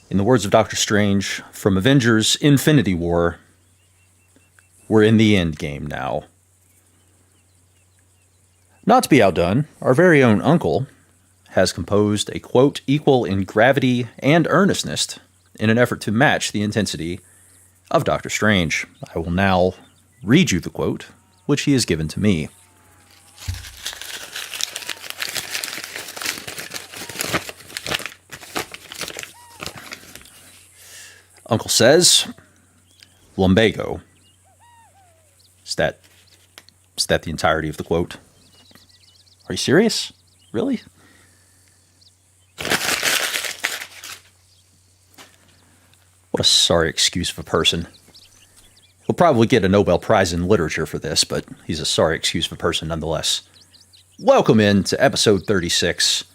In the words of Doctor Strange from Avengers Infinity War, we're in the end game now. Not to be outdone, our very own uncle has composed a quote equal in gravity and earnestness in an effort to match the intensity of Doctor Strange. I will now read you the quote, which he has given to me. Uncle says, lumbago. Is that the entirety of the quote? Are you serious? Really? What a sorry excuse of a person. He'll probably get a Nobel Prize in Literature for this, but he's a sorry excuse of a person nonetheless. Welcome in to episode 36,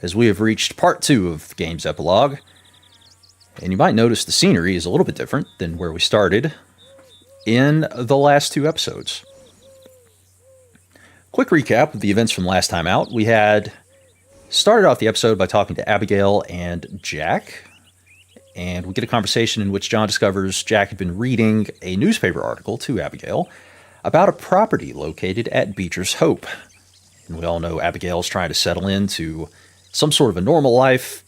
as we have reached part 2 of the game's epilogue. And you might notice the scenery is a little bit different than where we started in the last 2 episodes. Quick recap of the events from last time out. We had started off the episode by talking to Abigail and Jack, and we get a conversation in which John discovers Jack had been reading a newspaper article to Abigail about a property located at Beecher's Hope. And we all know Abigail's trying to settle into some sort of a normal life.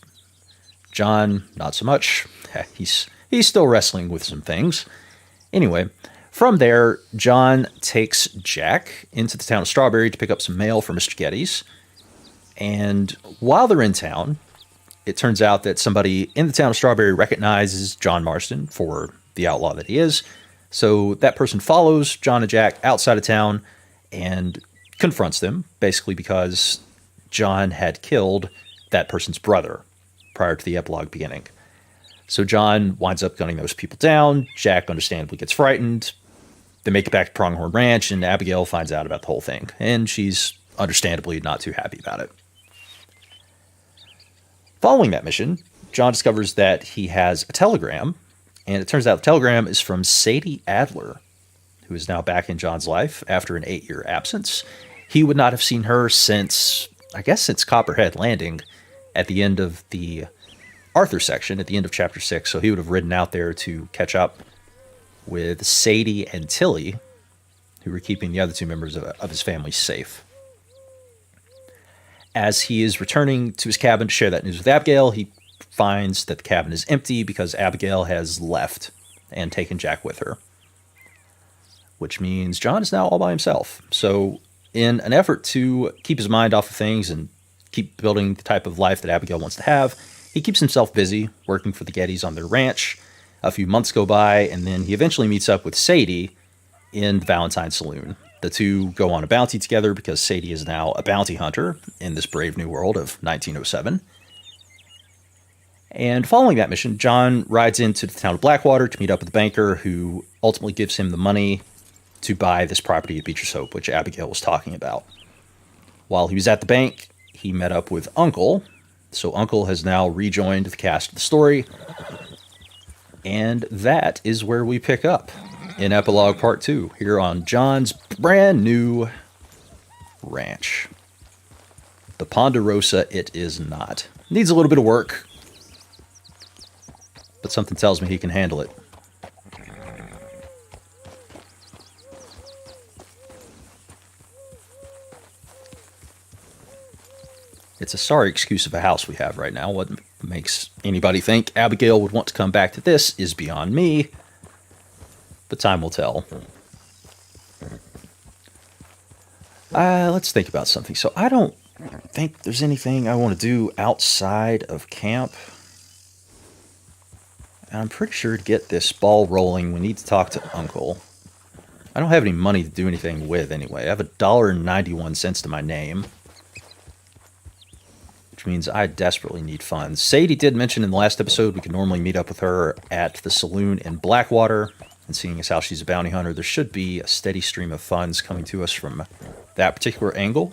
John, not so much. He's still wrestling with some things. Anyway, from there, John takes Jack into the town of Strawberry to pick up some mail for Mr. Geddes. And while they're in town, it turns out that somebody in the town of Strawberry recognizes John Marston for the outlaw that he is. So that person follows John and Jack outside of town and confronts them, basically because John had killed that person's brother prior to the epilogue beginning. So John winds up gunning those people down. Jack understandably gets frightened. They make it back to Pronghorn Ranch, and Abigail finds out about the whole thing. And she's understandably not too happy about it. Following that mission, John discovers that he has a telegram, and it turns out the telegram is from Sadie Adler, who is now back in John's life after an 8-year absence. He would not have seen her since Copperhead Landing at the end of the Arthur section, at the end of Chapter 6, so he would have ridden out there to catch up with Sadie and Tilly, who were keeping the other 2 members of his family safe. As he is returning to his cabin to share that news with Abigail, he finds that the cabin is empty because Abigail has left and taken Jack with her. Which means John is now all by himself. So in an effort to keep his mind off of things and keep building the type of life that Abigail wants to have, he keeps himself busy working for the Geddes on their ranch. A few months go by, and then he eventually meets up with Sadie in the Valentine Saloon. The 2 go on a bounty together because Sadie is now a bounty hunter in this brave new world of 1907. And following that mission, John rides into the town of Blackwater to meet up with the banker who ultimately gives him the money to buy this property at Beecher's Hope, which Abigail was talking about. While he was at the bank, he met up with Uncle. So Uncle has now rejoined the cast of the story. And that is where we pick up in Epilogue Part 2, here on John's brand new ranch. The Ponderosa it is not. Needs a little bit of work, but something tells me he can handle it. It's a sorry excuse of a house we have right now. What makes anybody think Abigail would want to come back to this is beyond me. But time will tell. Let's think about something. So I don't think there's anything I want to do outside of camp. And I'm pretty sure to get this ball rolling, we need to talk to Uncle. I don't have any money to do anything with anyway. I have $1.91 to my name, which means I desperately need funds. Sadie did mention in the last episode we can normally meet up with her at the saloon in Blackwater. And seeing as how she's a bounty hunter, there should be a steady stream of funds coming to us from that particular angle.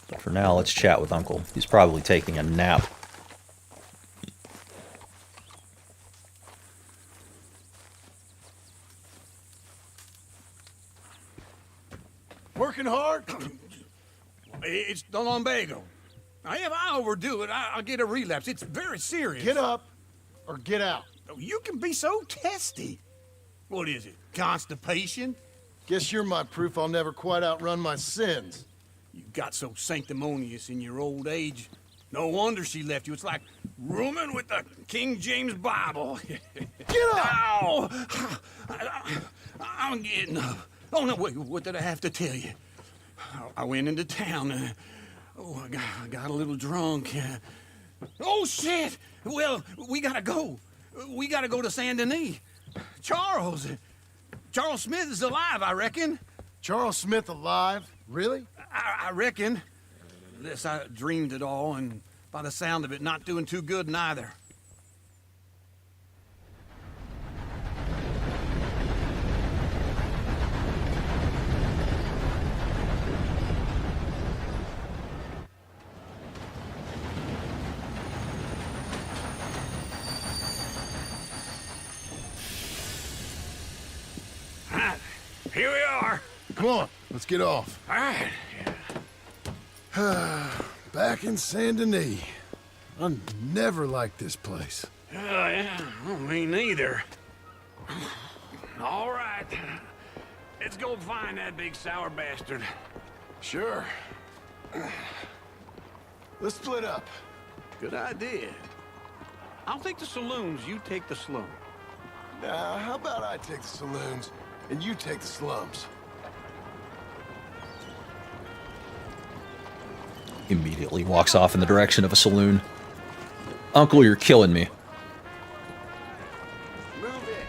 But for now, let's chat with Uncle. He's probably taking a nap. Working hard? It's the lumbago. Now, if I overdo it, I'll get a relapse. It's very serious. Get up or get out. Oh, you can be so testy. What is it, constipation? Guess you're my proof I'll never quite outrun my sins. You got so sanctimonious in your old age. No wonder she left you. It's like rooming with the King James Bible. Get up! Ow! I'm getting up. Oh, no, wait, what did I have to tell you? I went into town. I got a little drunk. Oh, shit! Well, we gotta go. We gotta go to Saint Denis. Charles Smith is alive, I reckon. Charles Smith alive? Really? I reckon. Unless I dreamed it all, and by the sound of it, not doing too good neither. Here we are. Come on, let's get off. All right. Back in Saint Denis. I never liked this place. Yeah, me neither. All right. Let's go find that big sour bastard. Sure. Let's split up. Good idea. I'll take the saloons, you take the slum. Now, how about I take the saloons and you take the slums? Immediately walks off in the direction of a saloon. Uncle, you're killing me. Move it.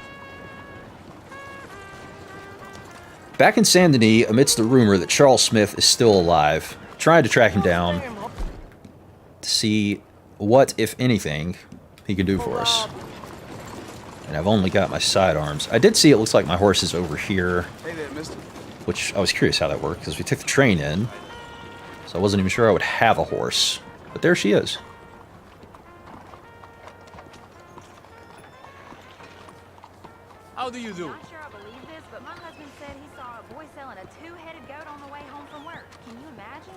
Back in Saint Denis, amidst the rumor that Charles Smith is still alive, trying to track him down to see what, if anything, he can do for us. And I've only got my sidearms. I did see it looks like my horse is over here. Hey there, mister. Which I was curious how that worked, because we took the train in. So I wasn't even sure I would have a horse. But there she is. How do you do? Not sure I believe this, but my husband said he saw a boy selling a two-headed goat on the way home from work. Can you imagine?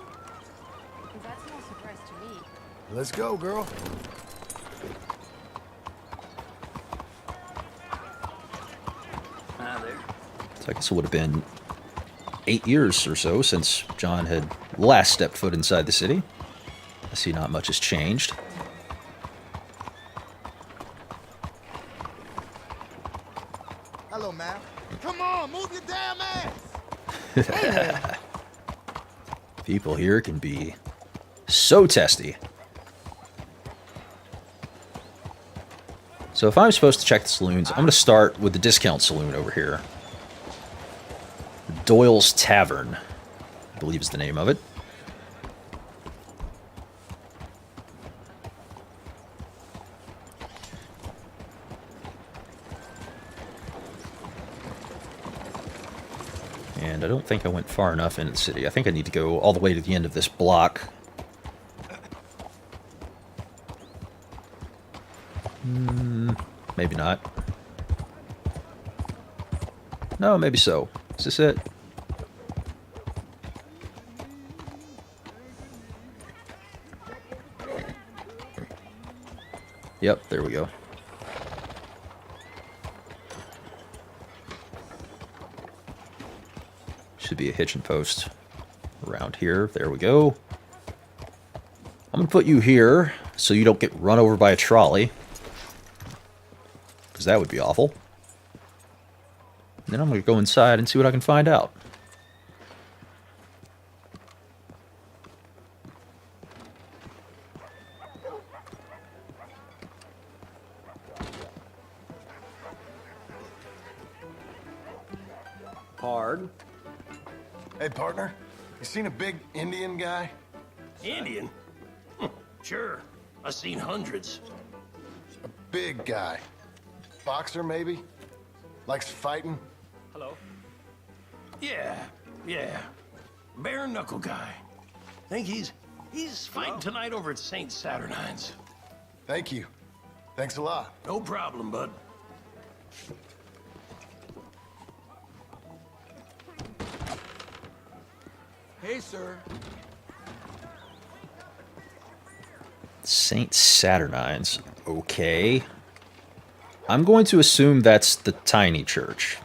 That's no surprise to me. Let's go, girl. Hi there. So I guess it would have been 8 years or so since John had last stepped foot inside the city. I see not much has changed. Hello, ma'am. Come on, move your damn ass! People here can be so testy. So if I'm supposed to check the saloons, I'm going to start with the discount saloon over here. Doyle's Tavern, I believe is the name of it. And I don't think I went far enough into the city. I think I need to go all the way to the end of this block. Maybe not. No, maybe so. Is this it? Yep, there we go. Should be a hitching post around here. There we go. I'm going to put you here so you don't get run over by a trolley. Because that would be awful. And then I'm going to go inside and see what I can find out. Hard. Hey, partner. You seen a big Indian guy? Indian? Sure. I've seen hundreds. A big guy. Boxer, maybe? Likes fighting? Hello? Yeah. Bare knuckle guy. Think he's fighting tonight over at St. Saturnine's. Thank you. Thanks a lot. No problem, bud. Hey, sir. St. Saturnines. Okay. I'm going to assume that's the tiny church,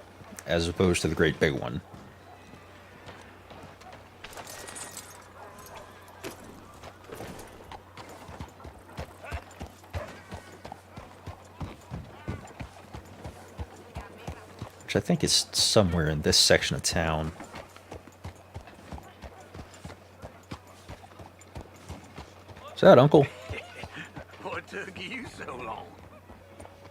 as opposed to the great big one. Which I think is somewhere in this section of town. Is that Uncle? What took you so long?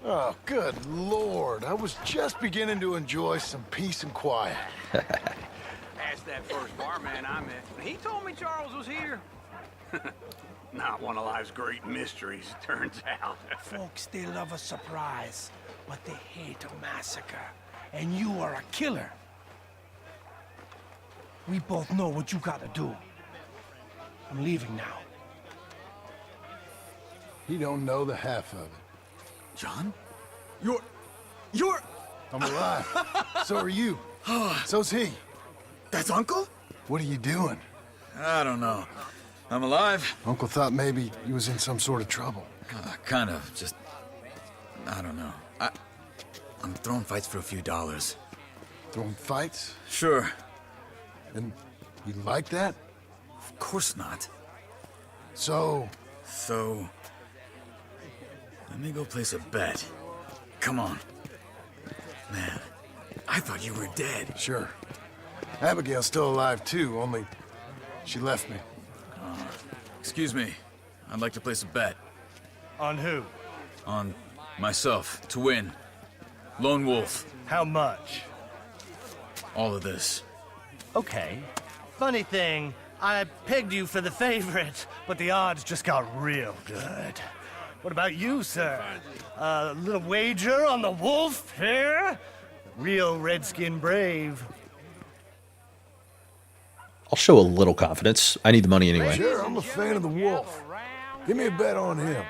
Oh, good Lord. I was just beginning to enjoy some peace and quiet. Asked that first barman I met. He told me Charles was here. Not one of life's great mysteries, turns out. Folks, they love a surprise, but they hate a massacre. And you are a killer. We both know what you gotta do. I'm leaving now. He don't know the half of it. John? You're... I'm alive. So are you. So's he. That's Uncle? What are you doing? I don't know. I'm alive. Uncle thought maybe he was in some sort of trouble. Kind of. Just... I don't know. I'm throwing fights for a few dollars. Throwing fights? Sure. And you like that? Of course not. So, let me go place a bet. Come on. Man, I thought you were dead. sure. Abigail's still alive too, only she left me. Excuse me. I'd like to place a bet. On who? On myself, to win. Lone Wolf. How much? All of this. Okay. Funny thing, I pegged you for the favorite, but the odds just got real good. What about you, sir? A little wager on the wolf here? Real redskin brave. I'll show a little confidence. I need the money anyway. Sure, I'm a fan of the wolf. Give me a bet on him.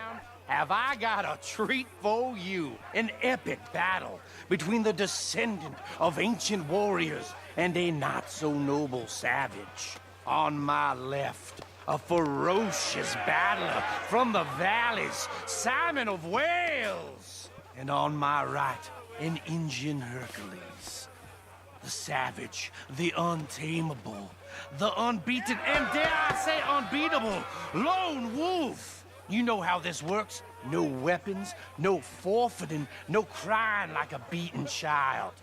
Have I got a treat for you? An epic battle between the descendant of ancient warriors and a not-so-noble savage. On my left, a ferocious battler from the valleys, Simon of Wales. And on my right, an Indian Hercules. The savage, the untamable, the unbeaten, and dare I say unbeatable, Lone Wolf. You know how this works. No weapons, no forfeiting, no crying like a beaten child.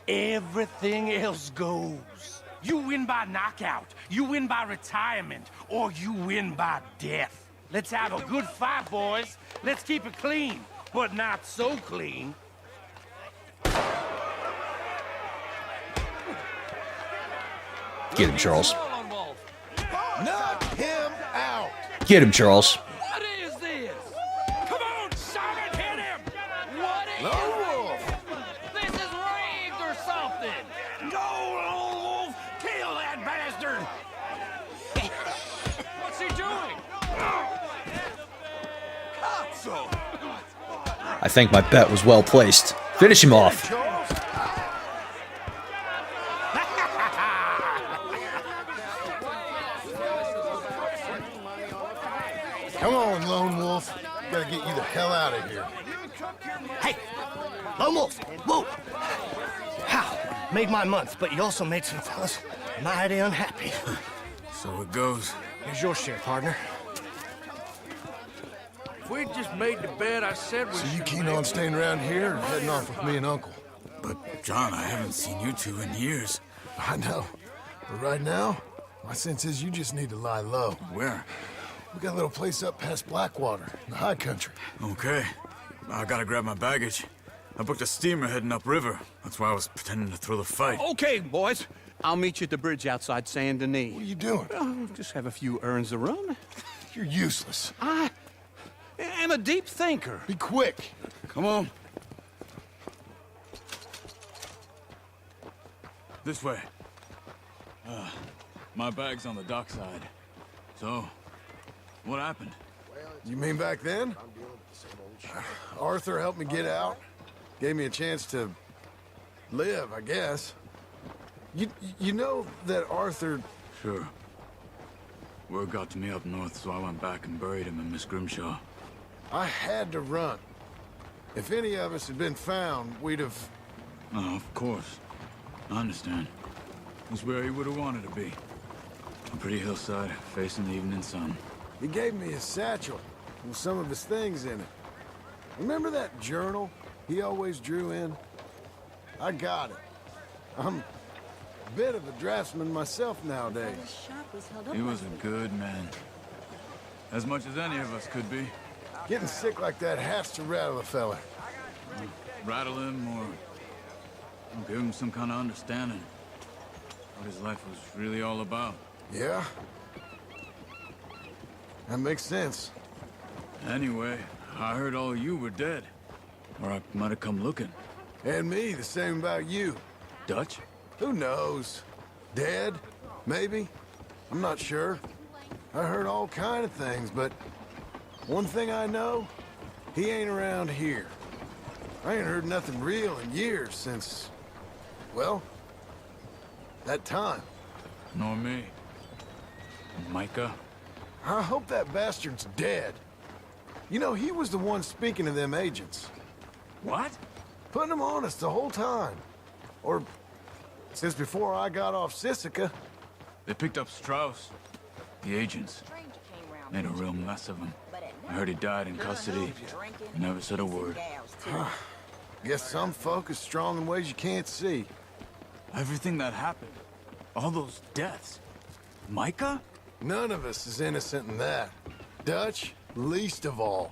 Everything else goes. You win by knockout, you win by retirement, or you win by death. Let's have a good fight, boys. Let's keep it clean, but not so clean. Get him, Charles. Knock him out! Get him, Charles. What is this? Come on, Simon, hit him! What is Lone Wolf! this? Is rigged or something? Go, Lone Wolf! Kill that bastard! What's he doing? So, I think my bet was well placed. Finish him off. Come on, Lone Wolf. Gotta get you the hell out of here. Hey, Lone Wolf, whoa! How? Made my month, but you also made some fellas mighty unhappy. So it goes. Here's your share, partner. if we'd just made the bet I said we So you should keen make- on staying around here or heading off with me and Uncle? But, John, I haven't seen you two in years. I know. But right now, my sense is you just need to lie low. Where? We got a little place up past Blackwater, in the high country. Okay. I gotta grab my baggage. I booked a steamer heading upriver. That's why I was pretending to throw the fight. Okay, boys. I'll meet you at the bridge outside Saint Denis. What are you doing? Oh, just have a few errands to run. You're useless. I am a deep thinker. Be quick. Come on. This way. My bag's on the dockside. So, what happened? You mean back then? Arthur helped me get out. Gave me a chance to live, I guess. You know that Arthur... Sure. Word got to me up north, so I went back and buried him in Miss Grimshaw. I had to run. If any of us had been found, we'd have... Oh, of course. I understand. He's where he would have wanted to be. A pretty hillside, facing the evening sun. He gave me his satchel with some of his things in it. Remember that journal he always drew in? I got it. I'm a bit of a draftsman myself nowadays. He was a good man. As much as any of us could be. Getting sick like that has to rattle a fella. Rattle him or give him some kind of understanding. What his life was really all about. Yeah? That makes sense. Anyway, I heard all you were dead. Or I might have come looking. And me, the same about you. Dutch? Who knows? Dead? Maybe? I'm not sure. I heard all kind of things, but one thing I know, he ain't around here. I ain't heard nothing real in years since, well, that time. Nor me. Micah? I hope that bastard's dead. You know, he was the one speaking to them agents. What? Putting them on us the whole time. Or since before I got off Sisika. They picked up Strauss. The agents. Made a real mess of him. I heard he died in custody. He never said a word. Guess some folk is strong in ways you can't see. Everything that happened. All those deaths. Micah? None of us is innocent in that. Dutch, least of all.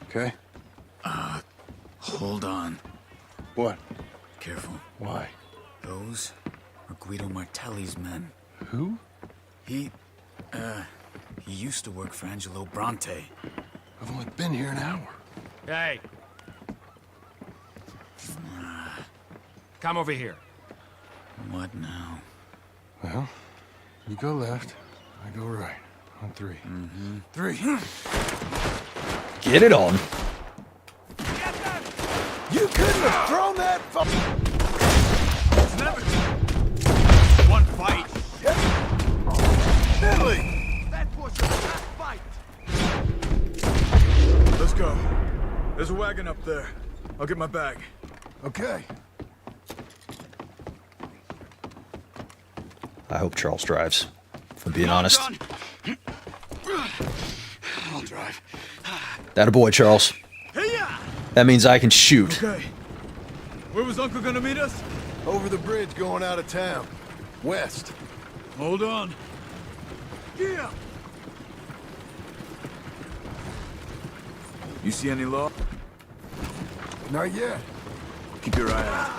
Okay? Hold on. What? Careful. Why? Those are Guido Martelli's men. Who? He used to work for Angelo Bronte. I've only been here an hour. Hey! Come over here. What now? Well, you go left, I go right. On three. Mm-hmm. 3. Get it on. You couldn't have thrown that One fight. Billy! That was your last fight. Let's go. There's a wagon up there. I'll get my bag. Okay. I hope Charles drives, if I'm being honest. I'll drive. That a boy, Charles. That means I can shoot. Okay. Where was Uncle gonna meet us? Over the bridge going out of town. West. Hold on. Yeah. You see any law? Not yet. Keep your eye out.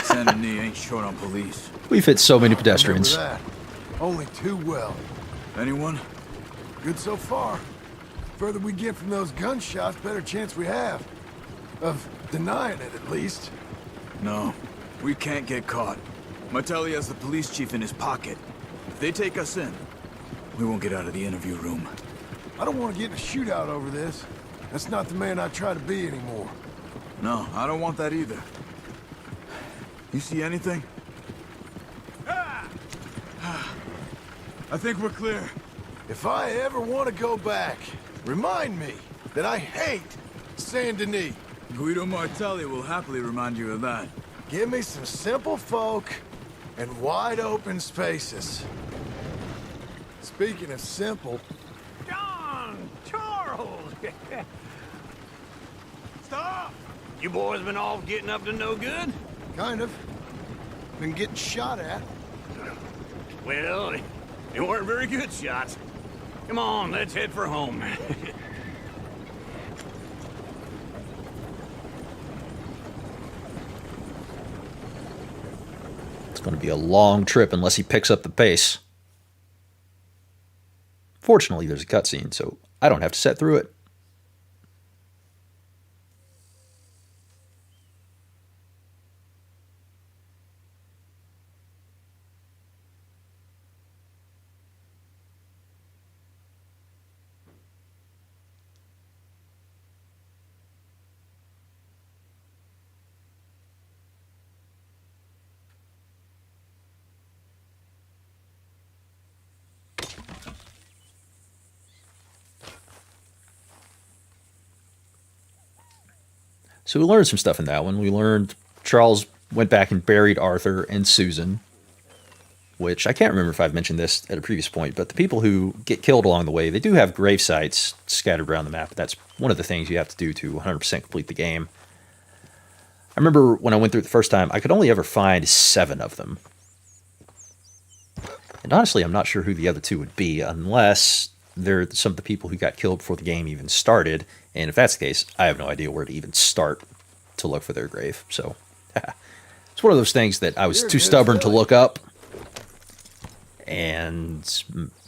Saint Denis ain't short on police. We've hit so many pedestrians. Remember that. Only too well. Anyone? Good so far. Further we get from those gunshots, better chance we have. Of denying it, at least. No. We can't get caught. Martelli has the police chief in his pocket. If they take us in, we won't get out of the interview room. I don't want to get in a shootout over this. That's not the man I try to be anymore. No, I don't want that either. You see anything? I think we're clear. If I ever want to go back, remind me that I hate Saint Denis. Guido Martelli will happily remind you of that. Give me some simple folk and wide open spaces. Speaking of simple, John! Charles! Stop! You boys been all getting up to no good? kind of. Been getting shot at. Well, they weren't very good shots. Come on, let's head for home. It's going to be a long trip unless he picks up the pace. Fortunately, there's a cutscene, so I don't have to set through it. So we learned some stuff in that one. We learned Charles went back and buried Arthur and Susan, which I can't remember if I've mentioned this at a previous point, but the people who get killed along the way, they do have grave sites scattered around the map. That's one of the things you have to do to 100% complete the game. I remember when I went through it the first time, I could only ever find 7 of them. And honestly, I'm not sure who the other 2 would be, unless they're some of the people who got killed before the game even started. And if that's the case, I have no idea where to even start to look for their grave. So it's one of those things that I was too stubborn to look up. And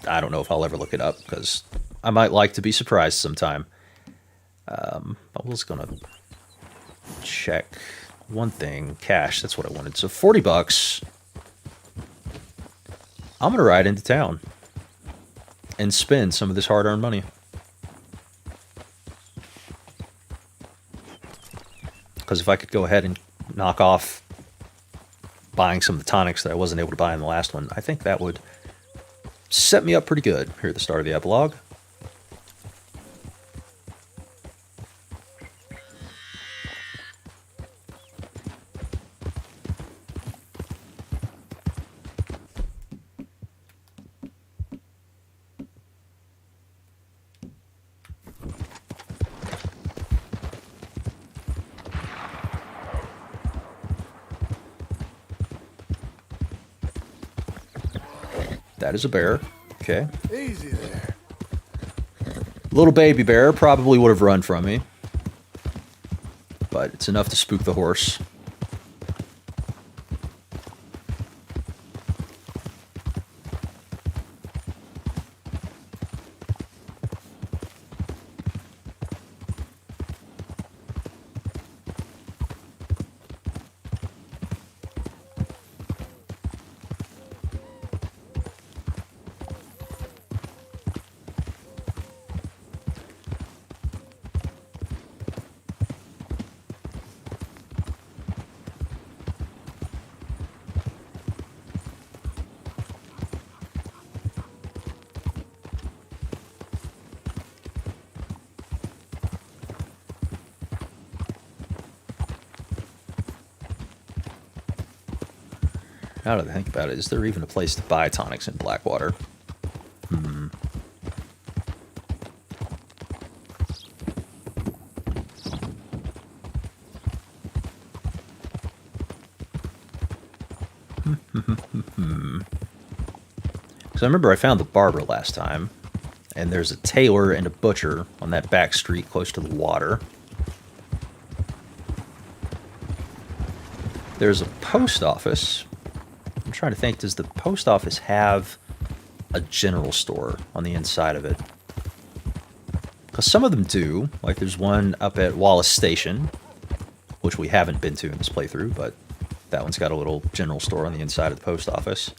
I don't know if I'll ever look it up, because I might like to be surprised sometime. I was going to check one thing. Cash, that's what I wanted. So $40. I'm going to ride into town and spend some of this hard-earned money. Because if I could go ahead and knock off buying some of the tonics that I wasn't able to buy in the last one, I think that would set me up pretty good here at the start of the epilogue. That is a bear. Okay. Easy there. Little baby bear probably would have run from me, but it's enough to spook the horse. Now that I think about it, is there even a place to buy tonics in Blackwater? Because I remember I found the barber last time, and there's a tailor and a butcher on that back street close to the water. There's a post office. I'm trying to think, does the post office have a general store on the inside of it? Because some of them do. Like there's one up at Wallace Station, which we haven't been to in this playthrough, but that one's got a little general store on the inside of the post office.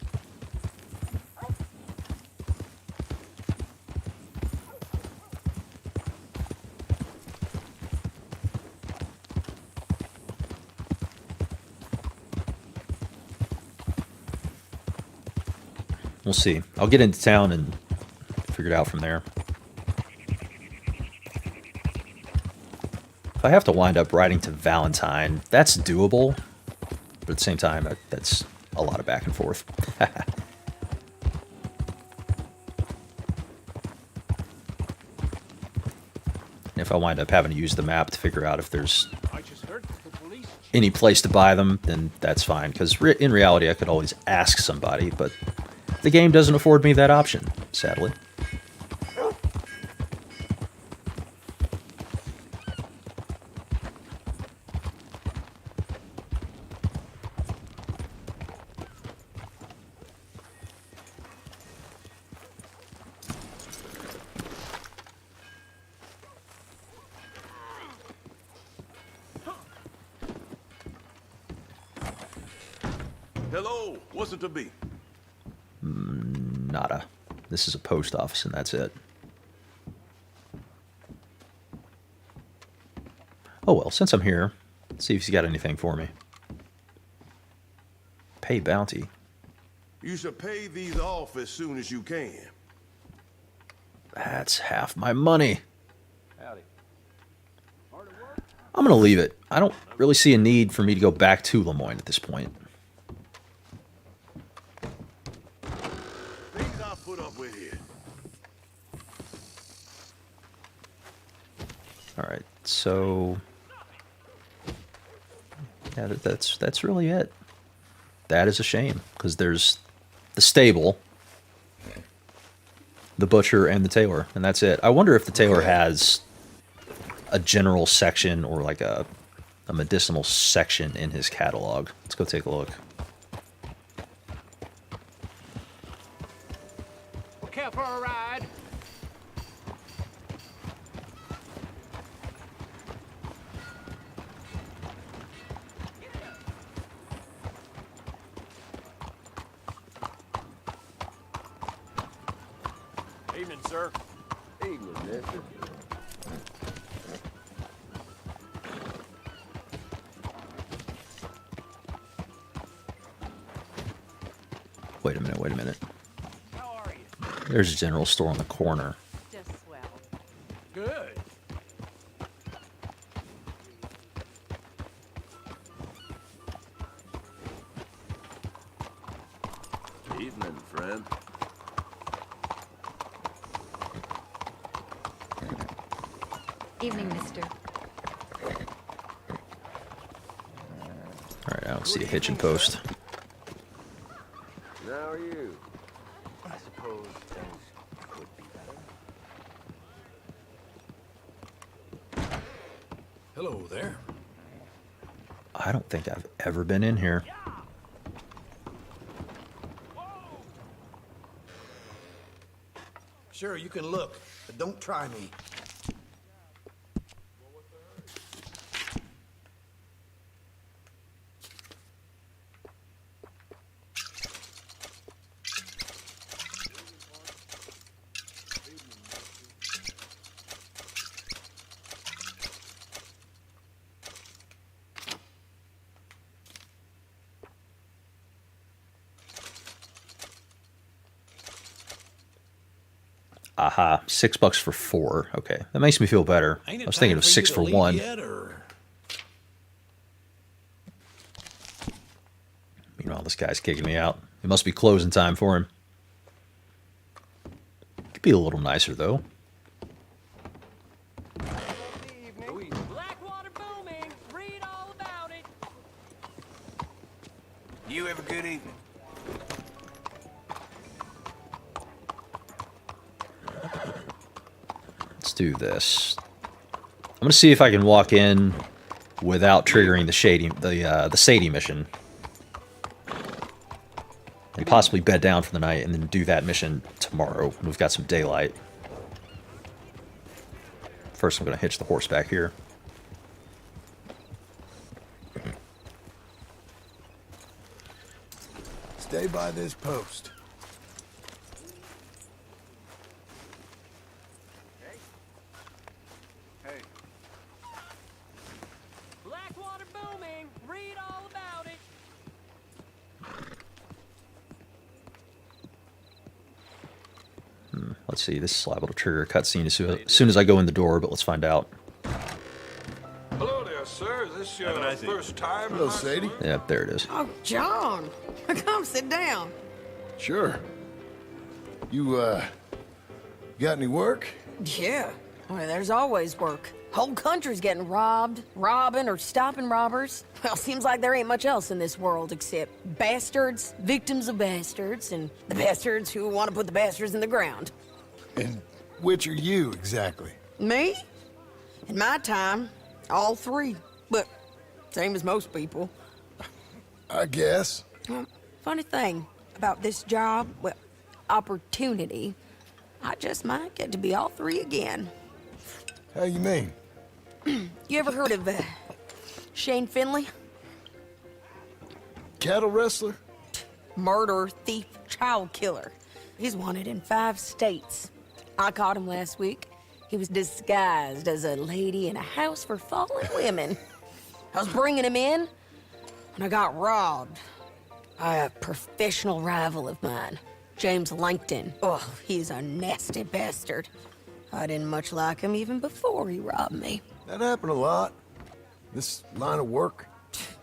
We'll see. I'll get into town and figure it out from there. If I have to wind up riding to Valentine, that's doable. But at the same time, that's a lot of back and forth. And if I wind up having to use the map to figure out if there's any place to buy them, then that's fine. Because in reality, I could always ask somebody, but the game doesn't afford me that option, sadly. Hello, what's it to be? Nada. This is a post office and that's it. Oh well, since I'm here, let's see if he's got anything for me. Pay bounty. You should pay these off as soon as you can. That's half my money. Howdy. Hard at work? I'm going to leave it. I don't really see a need for me to go back to Lemoyne at this point. Things I'll put up with here. All right, so yeah, that's really it. That is a shame because there's the stable, the butcher, and the tailor, and that's it. I wonder if the tailor has a general section or like a medicinal section in his catalog. Let's go take a look. Care for a ride? Evening, sir. Evening, mister. Wait a minute, wait a minute. How are you? There's a general store on the corner. Just swell. Good. Evening, friend. Evening, mister. All right, I don't see a hitching post. How are you? I suppose things could be better. Hello there. I don't think I've ever been in here. Sure, you can look, but don't try me. Aha, $6 for 4. Okay, that makes me feel better. I was thinking it was 6 for 1. Meanwhile, this guy's kicking me out. It must be closing time for him. Could be a little nicer, though. Blackwater booming. Read all about it. You have a good evening. Let's do this. I'm gonna see if I can walk in without triggering the Sadie mission, and possibly bed down for the night, and then do that mission tomorrow when we've got some daylight. First, I'm gonna hitch the horse back here. Stay by this post. Blackwater booming. Read all about it. Let's see, this is liable to trigger a cutscene as soon as I go in the door, but let's find out. Hello there, sir. Is this your first time? Hello, Sadie. Yeah, there it is. Oh, John, come sit down. Sure. You, got any work? Yeah, well, there's always work. Whole country's getting robbed, robbing, or stopping robbers. Well, seems like there ain't much else in this world except bastards, victims of bastards, and the bastards who want to put the bastards in the ground. And which are you, exactly? Me? In my time, all three. But same as most people. I guess. Well, funny thing about this job, well, opportunity, I just might get to be all three again. How you mean? You ever heard of Shane Finley? Cattle wrestler? Murderer, thief, child killer. He's wanted in 5 states. I caught him last week. He was disguised as a lady in a house for fallen women. I was bringing him in when I got robbed by a professional rival of mine, James Langton. Oh, he's a nasty bastard. I didn't much like him even before he robbed me. That happened a lot. This line of work?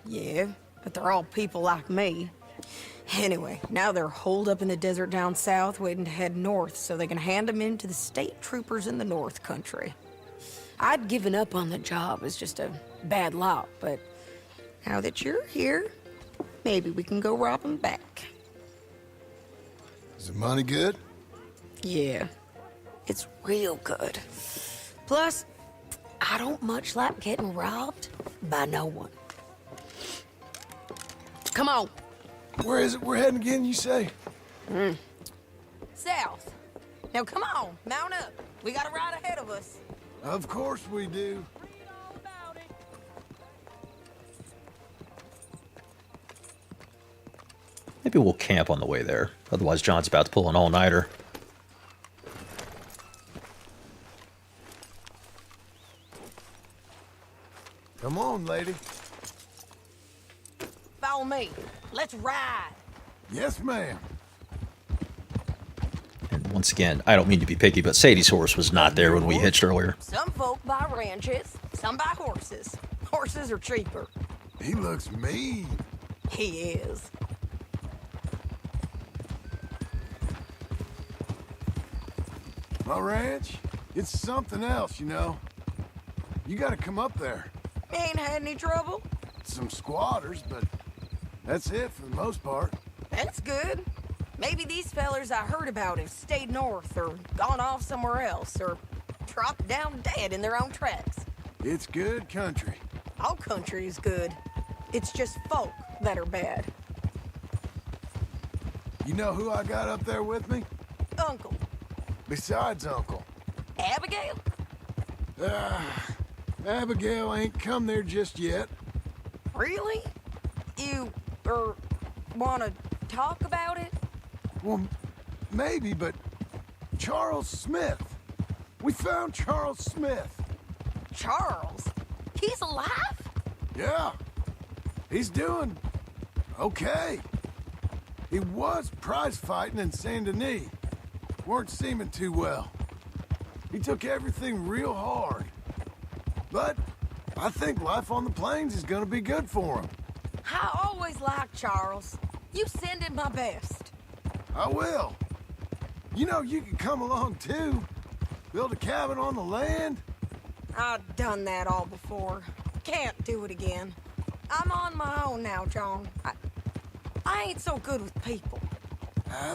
Yeah, but they're all people like me. Anyway, now they're holed up in the desert down south, waiting to head north so they can hand them in to the state troopers in the north country. I'd given up on the job as just a bad lot, but now that you're here, maybe we can go rob them back. Is the money good? Yeah, it's real good. Plus, I don't much like getting robbed by no one. Come on. Where is it we're heading again, you say? South. Now come on, mount up. We got a ride ahead of us. Of course we do. Maybe we'll camp on the way there. Otherwise, John's about to pull an all-nighter. Come on, lady. Follow me. Let's ride. Yes, ma'am. And once again, I don't mean to be picky, but Sadie's horse was not there when we hitched earlier. Some folk buy ranches, some buy horses. Horses are cheaper. He looks mean. He is. My ranch, it's something else, you know. You gotta come up there. Ain't had any trouble? Some squatters, but that's it for the most part. That's good. Maybe these fellers I heard about have stayed north or gone off somewhere else or dropped down dead in their own tracks. It's good country. All country is good. It's just folk that are bad. You know who I got up there with me? Uncle. Besides Uncle. Abigail? Abigail ain't come there just yet. Really? You, wanna talk about it? Well, maybe, but Charles Smith. We found Charles Smith. Charles? He's alive? Yeah. He's doing okay. He was prize fighting in Saint Denis. Weren't seeming too well. He took everything real hard. But I think life on the plains is gonna be good for him. I always liked Charles. You send him my best. I will. You know, you can come along too. Build a cabin on the land. I've done that all before. Can't do it again. I'm on my own now, John. I ain't so good with people.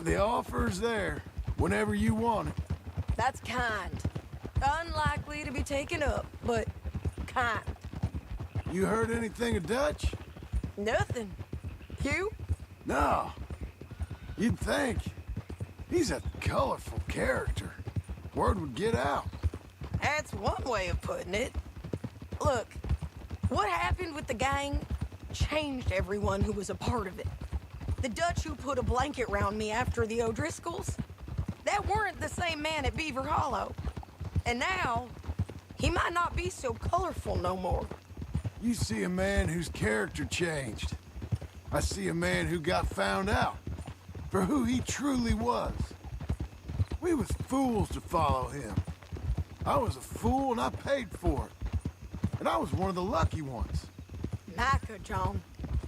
The offer's there, whenever you want it. That's kind. Unlikely to be taken up, but kind. You heard anything of Dutch? Nothing. You? No. You'd think. He's a colorful character. Word would get out. That's one way of putting it. Look, what happened with the gang changed everyone who was a part of it. The Dutch who put a blanket round me after the O'Driscolls, that weren't the same man at Beaver Hollow. And now, he might not be so colorful no more. You see a man whose character changed. I see a man who got found out for who he truly was. We was fools to follow him. I was a fool and I paid for it. And I was one of the lucky ones. Micah, John.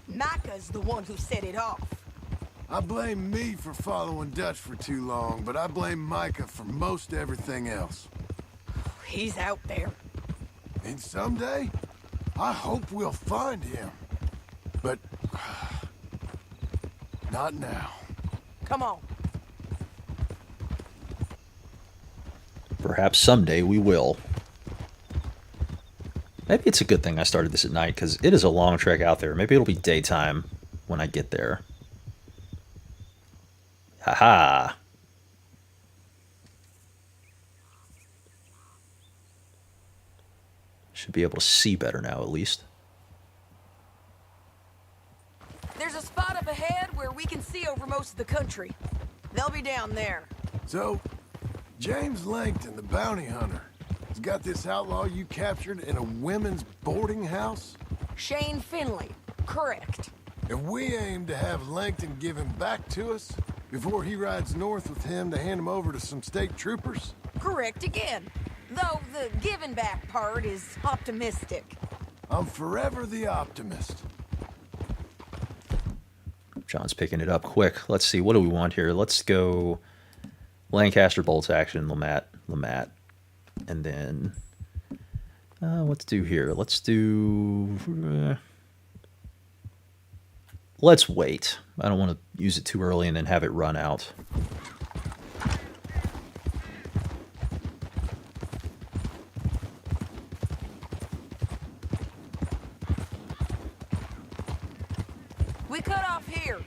Micah's the one who set it off. I blame me for following Dutch for too long, but I blame Micah for most everything else. He's out there. And someday, I hope we'll find him. But not now. Come on. Perhaps someday we will. Maybe it's a good thing I started this at night, because it is a long trek out there. Maybe it'll be daytime when I get there. Haha. Should be able to see better now, at least. There's a spot up ahead where we can see over most of the country. They'll be down there. So, James Langton, the bounty hunter, has got this outlaw you captured in a women's boarding house? Shane Finley. Correct. And we aim to have Langton give him back to us before he rides north with him to hand him over to some state troopers? Correct again. Though the giving back part is optimistic. I'm forever the optimist. John's picking it up quick. Let's see. What do we want here? Let's go Lancaster bolts action, Lamette. And then let's do here. Let's do... let's wait. I don't want to use it too early and then have it run out. We cut off here.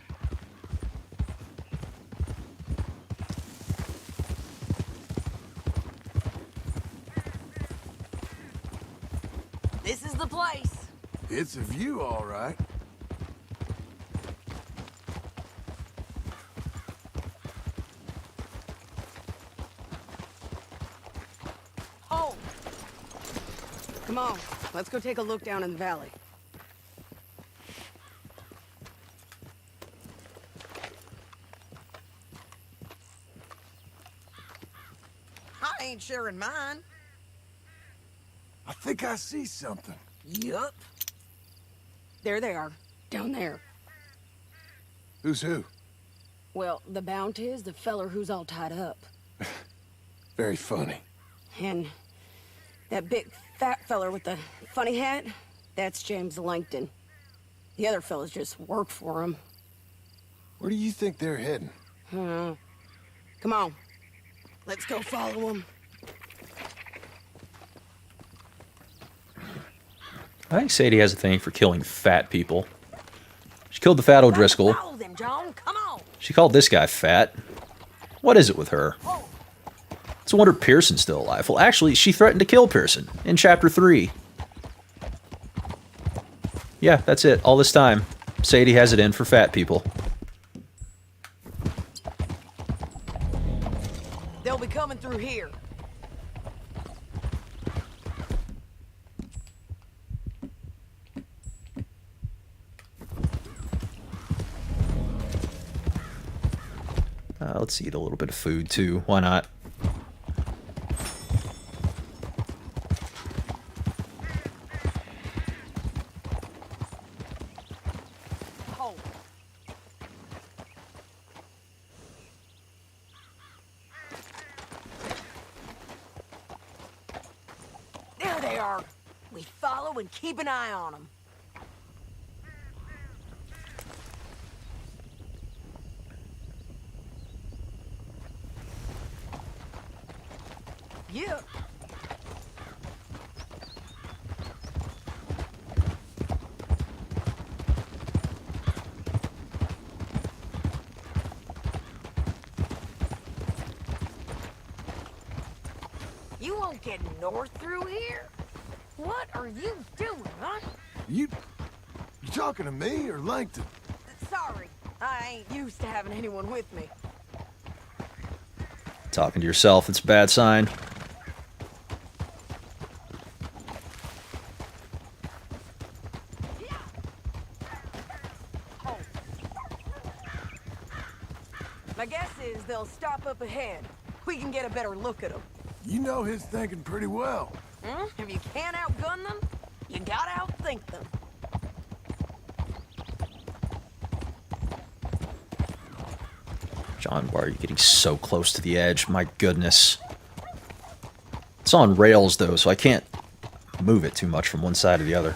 This is the place. It's a view, all right. Oh! Come on, let's go take a look down in the valley. I ain't sharing mine. I think I see something. Yup. There they are, down there. Who's who? Well, the Bounty is the feller who's all tied up. Very funny. And that big fat feller with the funny hat, that's James Langton. The other fellas just work for him. Where do you think they're heading? Come on. Let's go follow them. I think Sadie has a thing for killing fat people. She killed the fat O'Driscoll. Follow them, John. Come on. She called this guy fat. What is it with her? It's a wonder Pearson's still alive. Well, actually, she threatened to kill Pearson in Chapter 3. Yeah, that's it. All this time, Sadie has it in for fat people. They'll be coming through here. Let's eat a little bit of food, too. Why not? Oh. There they are. We follow and keep an eye on them. Yeah. You won't get north through here? What are you doing, huh? You talking to me or Langton? Sorry, I ain't used to having anyone with me. Talking to yourself, it's a bad sign. My guess is they'll stop up ahead. We can get a better look at them. You know his thinking pretty well. If you can't outgun them, you gotta outthink them. John, why are you getting so close to the edge? My goodness. It's on rails, though, so I can't move it too much from one side to the other.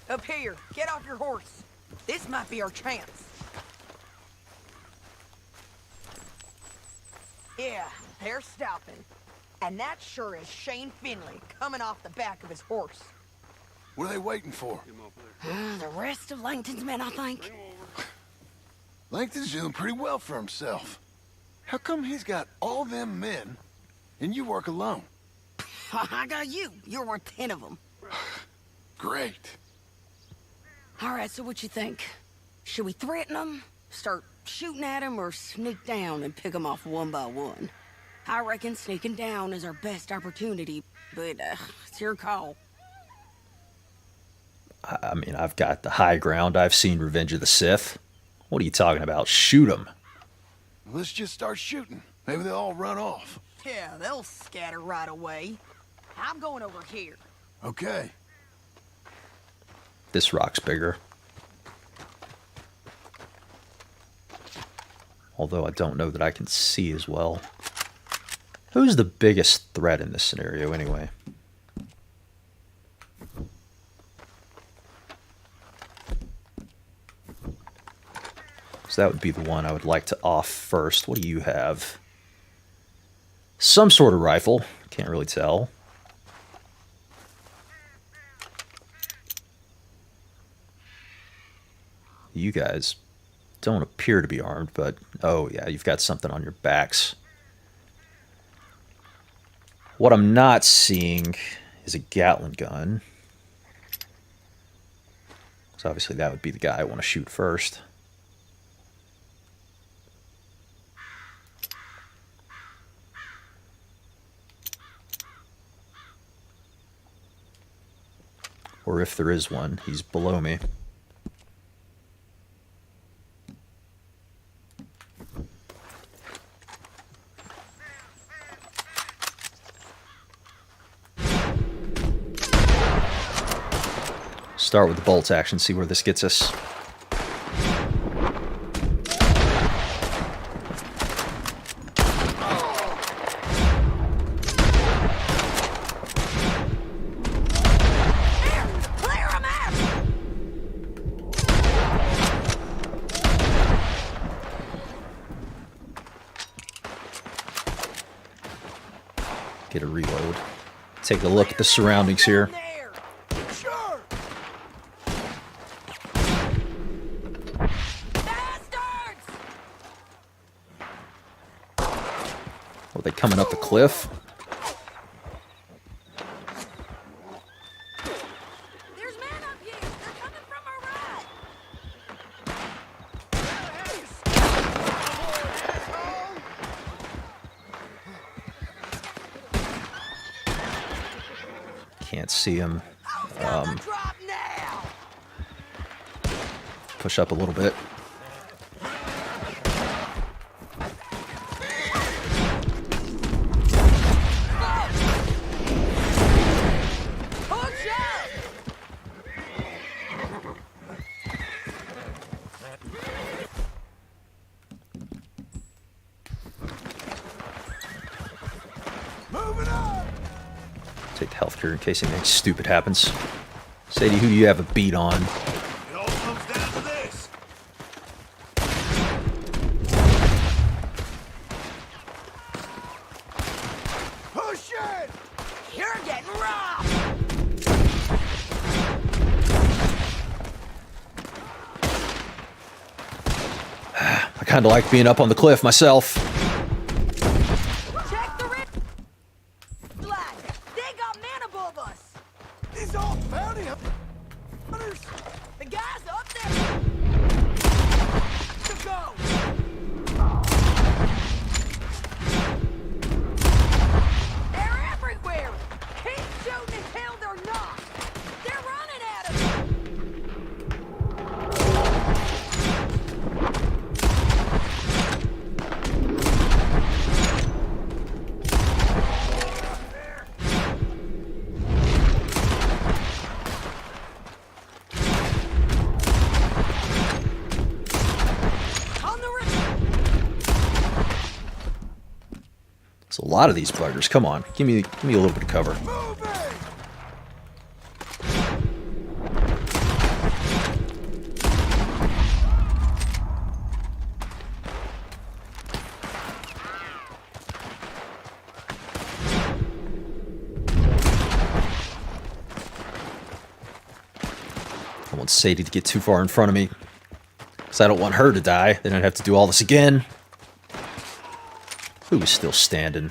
Up here, get off your horse. This might be our chance. Yeah, they're stopping. And that sure is Shane Finley coming off the back of his horse. What are they waiting for? The rest of Langton's men, I think. Langton's doing pretty well for himself. How come he's got all them men and you work alone? I got you. You're worth 10 of them. Great. All right, so what you think? Should we threaten them? Start shooting at 'em or sneak down and pick 'em off one by one. I reckon sneaking down is our best opportunity, but it's your call. I mean, I've got the high ground. I've seen Revenge of the Sith. What are you talking about? Shoot them. Let's just start shooting. Maybe they'll all run off. Yeah, they'll scatter right away. I'm going over here. Okay. This rock's bigger. Although I don't know that I can see as well. Who's the biggest threat in this scenario anyway? So that would be the one I would like to off first. What do you have? Some sort of rifle. Can't really tell. You guys don't appear to be armed, but oh yeah, you've got something on your backs. What I'm not seeing is a Gatling gun. So obviously that would be the guy I want to shoot first. Or if there is one, he's below me. Start with the bolt action, see where this gets us. Get a reload. Take a look at the surroundings here. Are they coming up the cliff? There's men up here. They're coming from our right. Can't see him. Push up a little bit. Take the healthcare in case anything stupid happens. Sadie, who do you have a beat on? It all comes down to this. Push it! You're getting robbed. I kind of like being up on the cliff myself. Check the red flag. They got men above us. These all bounty hunters. The guy's up there. To go. They're everywhere. Keep shooting until they're not. They're running at us. It's a lot of these buggers. Come on, give me a little bit of cover. I don't want Sadie to get too far in front of me, because I don't want her to die. Then I'd have to do all this again. Who is still standing?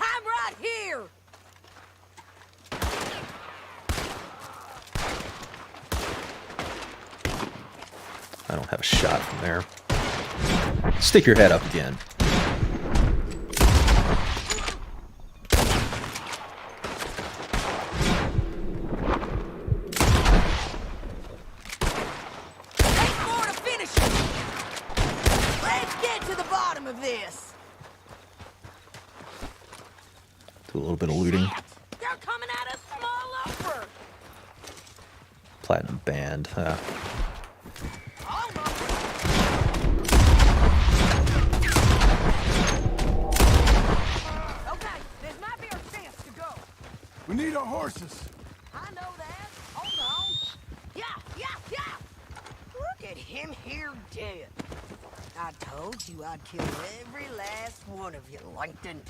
I'm right here. don't have a shot from there. Stick your head up again. This. Do a little bit of looting. They're coming at us from all over. Platinum band. Okay, this might be our chance to go. We need our horses. I know that. Hold on. Yeah. Look at him here dead. I told you I'd kill every last one of you, Langton.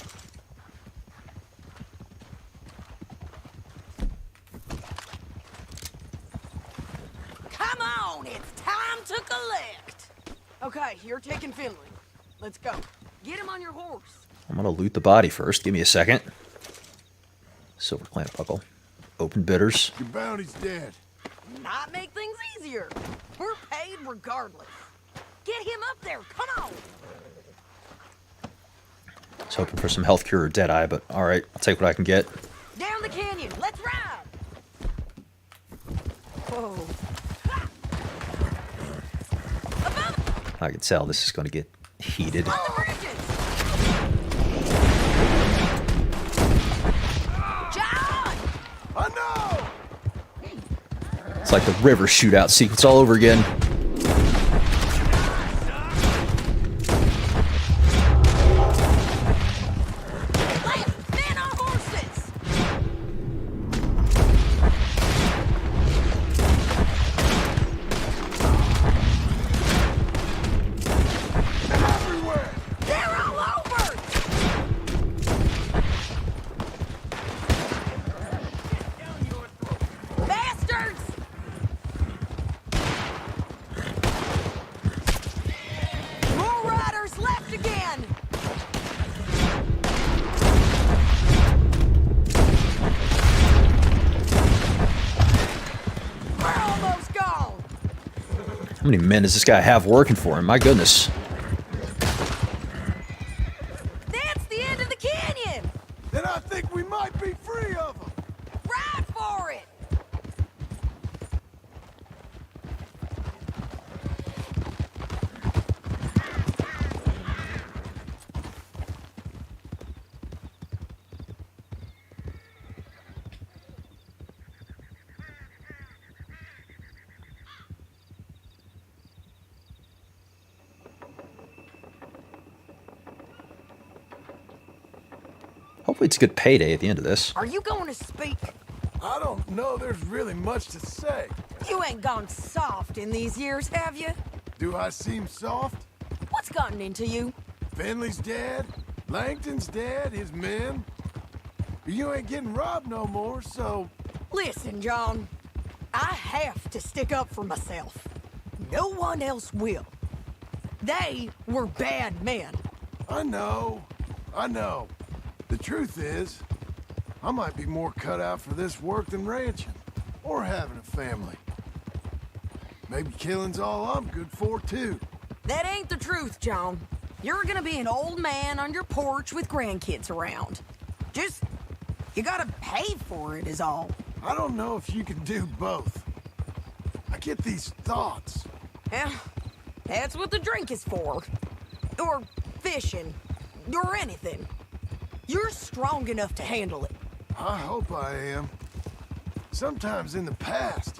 Come on, it's time to collect. Okay, you're taking Finley. Let's go. Get him on your horse. I'm gonna loot the body first. Give me a second. Silver clamp buckle. Open bitters. Your bounty's dead. Might make things easier. We're paid regardless. Get him up there, come on! I was hoping for some health cure or Deadeye, but alright, I'll take what I can get. Down the canyon, let's ride! Whoa. I can tell this is going to get heated. On the bridges! John! I know! It's like the river shootout sequence all over again. How many men does this guy have working for him? My goodness. That's the end of the canyon! Then I think we might be free of them. Ride for it! Hopefully it's a good payday at the end of this. Are you going to speak? I don't know there's really much to say. You ain't gone soft in these years, have you? Do I seem soft? What's gotten into you? Finley's dead. Langton's dead. His men. You ain't getting robbed no more, so... Listen, John. I have to stick up for myself. No one else will. They were bad men. I know. The truth is, I might be more cut out for this work than ranching, or having a family. Maybe killing's all I'm good for, too. That ain't the truth, John. You're gonna be an old man on your porch with grandkids around. Just, you gotta pay for it is all. I don't know if you can do both. I get these thoughts. Yeah, that's what the drink is for. Or fishing, or anything. You're strong enough to handle it. I hope I am. Sometimes in the past,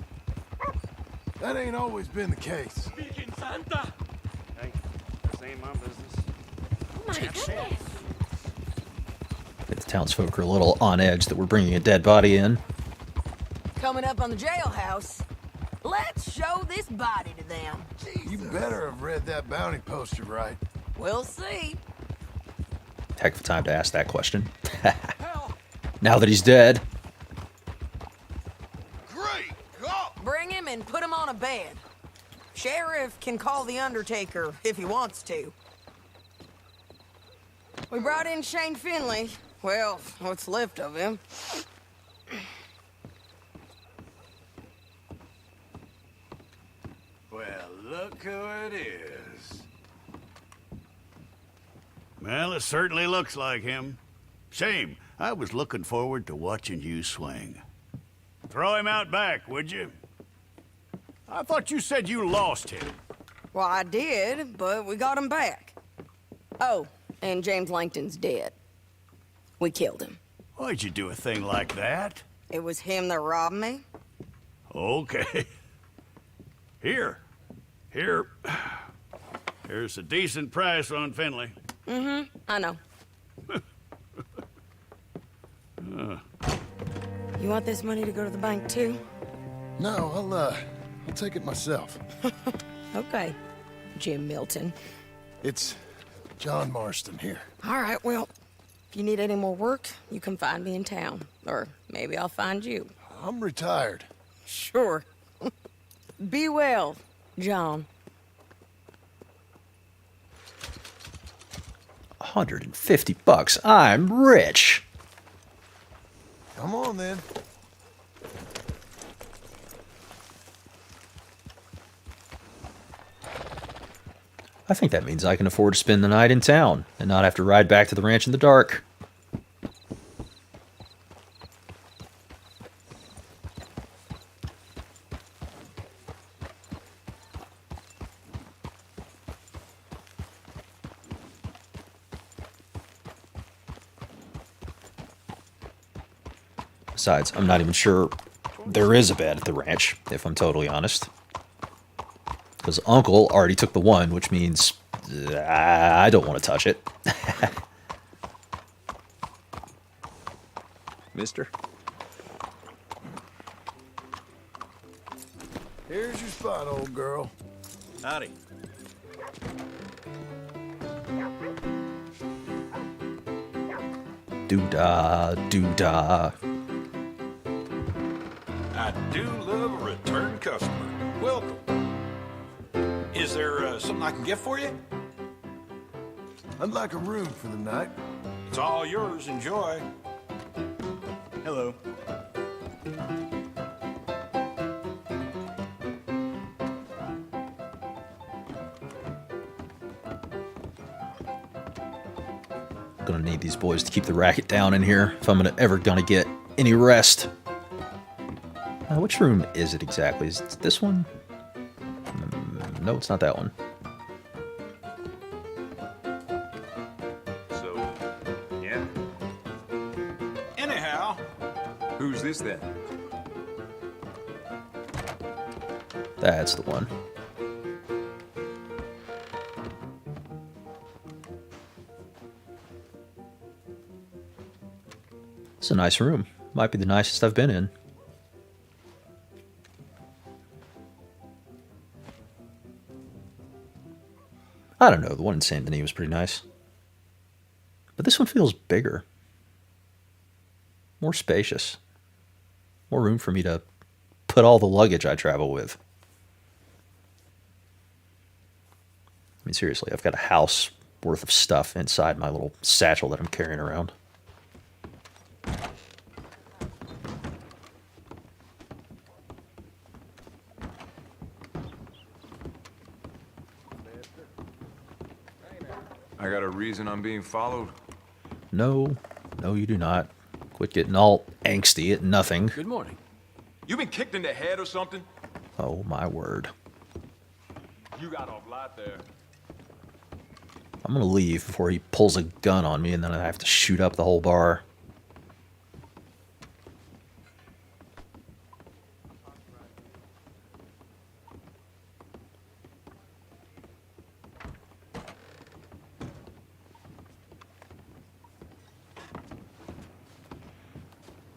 that ain't always been the case. Virgen Santa! Hey, this ain't my business. Oh my goodness. The townsfolk are a little on edge that we're bringing a dead body in. Coming up on the jailhouse. Let's show this body to them. You better have read that bounty poster right. We'll see. Heck of a time to ask that question. Now that he's dead. Great God! Bring him and put him on a bed. Sheriff can call the Undertaker if he wants to. We brought in Shane Finley. Well, what's left of him. Well, look who it is. Well, it certainly looks like him. Shame. I was looking forward to watching you swing. Throw him out back, would you? I thought you said you lost him. Well, I did, but we got him back. Oh, and James Langton's dead. We killed him. Why'd you do a thing like that? It was him that robbed me. Okay. Here. Here's a decent price on Finley. Mm-hmm, I know. You want this money to go to the bank, too? No, I'll take it myself. Okay, Jim Milton. It's John Marston here. All right, well, if you need any more work, you can find me in town. Or maybe I'll find you. I'm retired. Sure. Be well, John. 150 bucks. I'm rich. Come on, then. I think that means I can afford to spend the night in town and not have to ride back to the ranch in the dark. Besides, I'm not even sure there is a bed at the ranch, if I'm totally honest. Because Uncle already took the one, which means I don't want to touch it. Mister? Here's your spot, old girl. Howdy. Doo-dah, doo-dah. I do love a return customer. Welcome. Is there something I can get for you? I'd like a room for the night. It's all yours. Enjoy. Hello. Gonna need these boys to keep the racket down in here if I'm ever gonna get any rest. Which room is it exactly? Is it this one? No, it's not that one. So, yeah. Anyhow. Who's this then? That's the one. It's a nice room. Might be the nicest I've been in. I don't know, the one in Saint Denis was pretty nice. But this one feels bigger. More spacious. More room for me to put all the luggage I travel with. I mean, seriously, I've got a house worth of stuff inside my little satchel that I'm carrying around. I got a reason I'm being followed? No, you do not. Quit getting all angsty at nothing. Good morning. You been kicked in the head or something? Oh, my word. You got off light there. I'm gonna leave before he pulls a gun on me and then I have to shoot up the whole bar.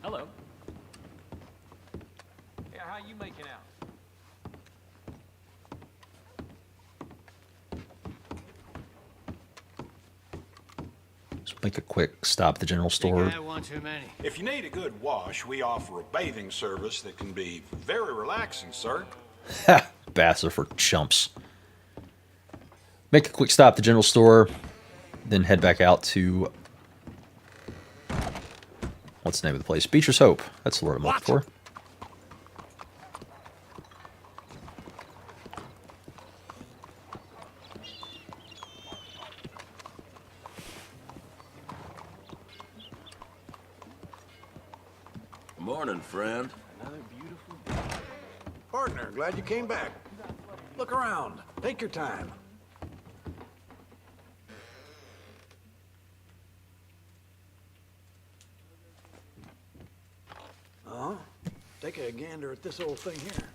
Hello. Yeah, how you making out? Just make a quick stop at the general store. One too many. If you need a good wash, we offer a bathing service that can be very relaxing, sir. Ha! Baths are for chumps. Make a quick stop at the general store, then head back out to... What's the name of the place? Beecher's Hope. That's the word I'm looking for. Morning, friend. Another beautiful day. Partner, glad you came back. Look around. Take your time. Take a gander at this old thing here.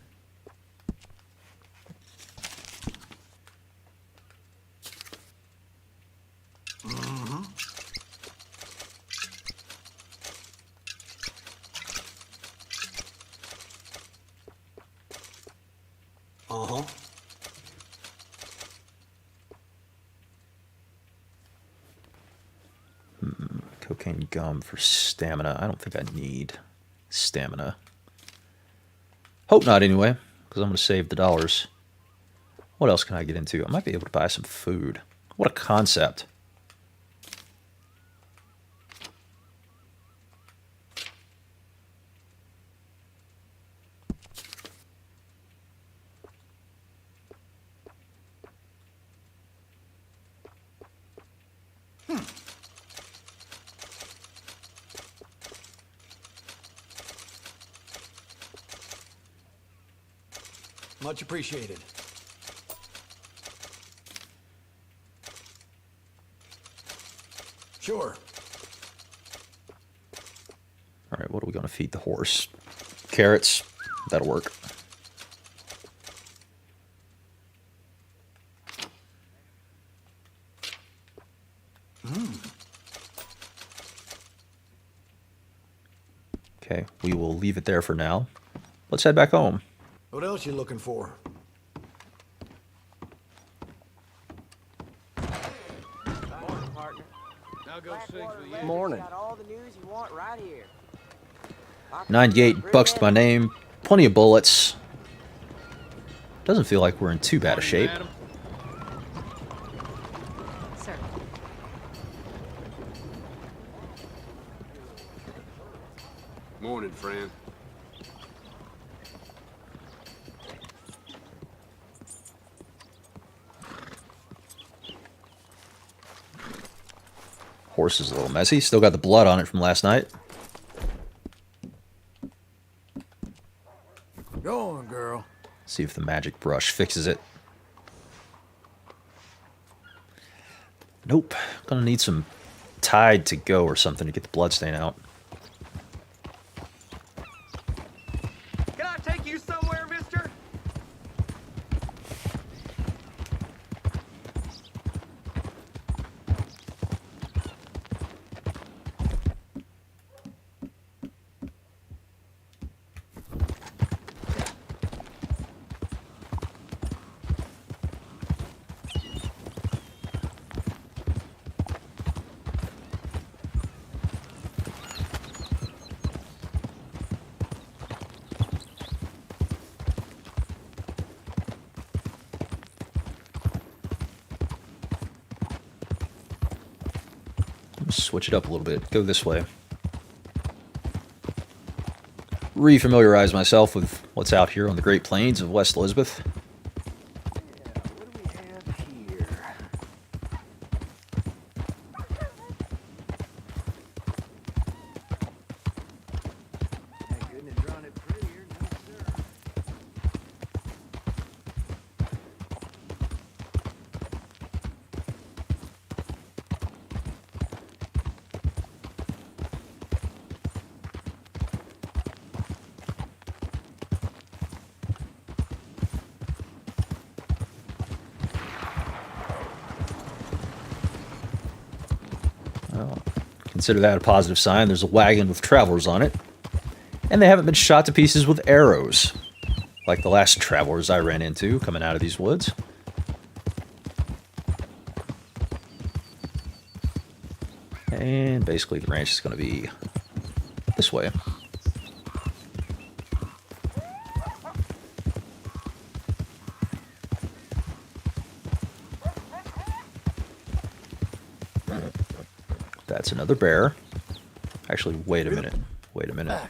Cocaine gum for stamina. I don't think I need stamina. Hope not, anyway, because I'm going to save the dollars. What else can I get into? I might be able to buy some food. What a concept. Much appreciated. Sure. All right, what are we going to feed the horse? Carrots. That'll work. Okay, we will leave it there for now. Let's head back home. What else you looking for? Morning, partner. Now go sing for you. Morning. Got all the news you want right here. 98 bucks to my name. Plenty of bullets. Doesn't feel like we're in too bad a shape. Sir. Morning, friend. Horse is a little messy. Still got the blood on it from last night. Go on, girl. See if the magic brush fixes it. Nope. Gonna need some Tide to go or something to get the blood stain out. Can I take you somewhere, mister? Switch it up a little bit. Go this way. Refamiliarize myself with what's out here on the Great Plains of West Elizabeth. Consider that a positive sign. There's a wagon with travelers on it. And they haven't been shot to pieces with arrows, like the last travelers I ran into coming out of these woods. And basically the ranch is going to be this way. That's another bear. Actually, wait a minute. Wait a minute.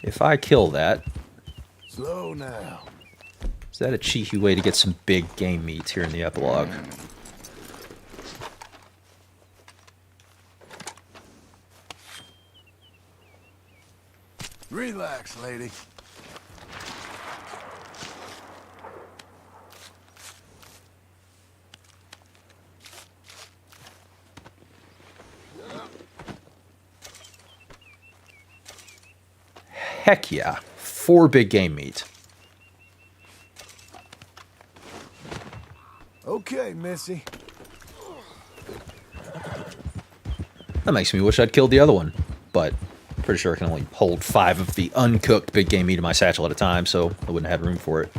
If I kill that... Slow now. Is that a cheeky way to get some big game meat here in the epilogue? Relax, lady. Heck yeah. 4 big game meat. Okay, Missy. That makes me wish I'd killed the other one, but I'm pretty sure I can only hold 5 of the uncooked big game meat in my satchel at a time, so I wouldn't have had room for it.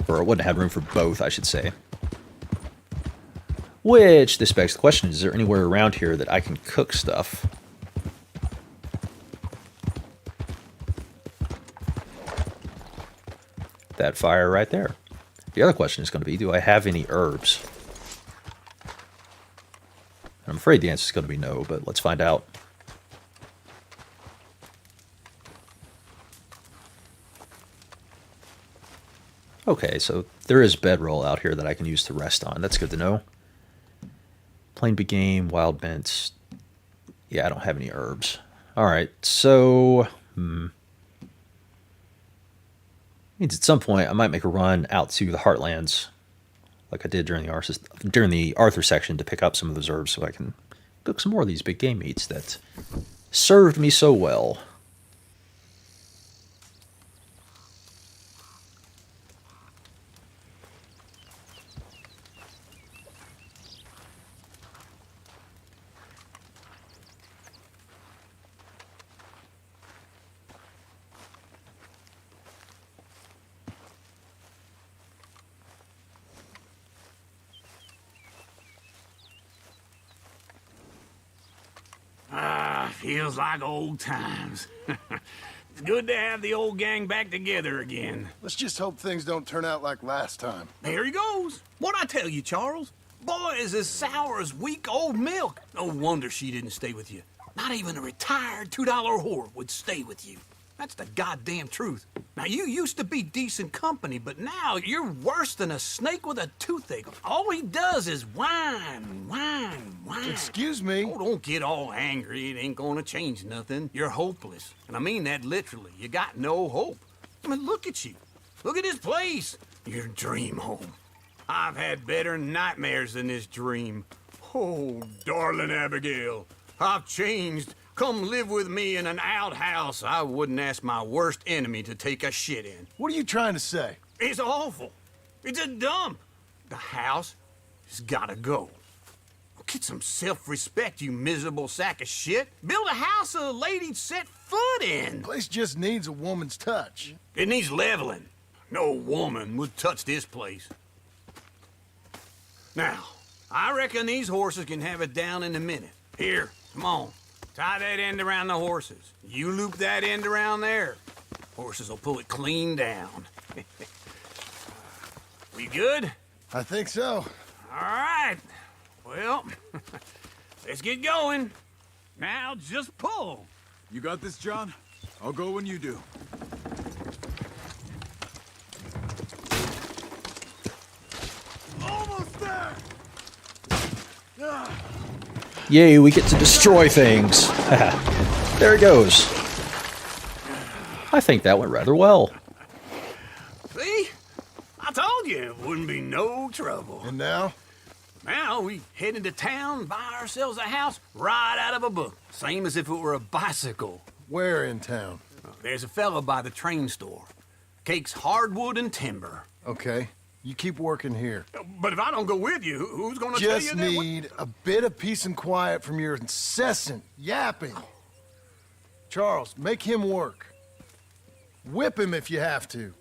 Or I wouldn't have had room for both, I should say. Which, this begs the question, is there anywhere around here that I can cook stuff? That fire right there. The other question is going to be, do I have any herbs? I'm afraid the answer is going to be no, but let's find out. Okay, so there is bedroll out here that I can use to rest on. That's good to know. Plain big game, wild mints. Yeah, I don't have any herbs. All right, so means at some point I might make a run out to the Heartlands, like I did during the Arthur section, to pick up some of those herbs so I can cook some more of these big game meats that served me so well. Feels like old times. It's good to have the old gang back together again. Let's just hope things don't turn out like last time. There he goes. What'd I tell you, Charles? Boy is as sour as weak old milk. No wonder she didn't stay with you. Not even a retired $2 whore would stay with you. That's the goddamn truth. Now, you used to be decent company, but now you're worse than a snake with a toothache. All he does is whine, whine, whine. Excuse me? Oh, don't get all angry. It ain't gonna change nothing. You're hopeless. And I mean that literally. You got no hope. I mean, look at you. Look at this place. Your dream home. I've had better nightmares than this dream. Oh, darling Abigail, I've changed. Come live with me in an outhouse I wouldn't ask my worst enemy to take a shit in. What are you trying to say? It's awful. It's a dump. The house has gotta go. Get some self-respect, you miserable sack of shit. Build a house a lady'd set foot in. The place just needs a woman's touch. It needs leveling. No woman would touch this place. Now, I reckon these horses can have it down in a minute. Here, come on. Tie that end around the horses. You loop that end around there. Horses will pull it clean down. We good? I think so. All right. Well, let's get going. Now just pull. You got this, John? I'll go when you do. Almost there! Yay, we get to destroy things. There it goes. I think that went rather well. See? I told you it wouldn't be no trouble. And now? Now we head into town, buy ourselves a house right out of a book. Same as if it were a bicycle. Where in town? There's a fella by the train store. Cakes hardwood and timber. Okay. You keep working here. But if I don't go with you, who's gonna tell you Just that? need a bit of peace and quiet from your incessant yapping. Charles, make him work. Whip him if you have to.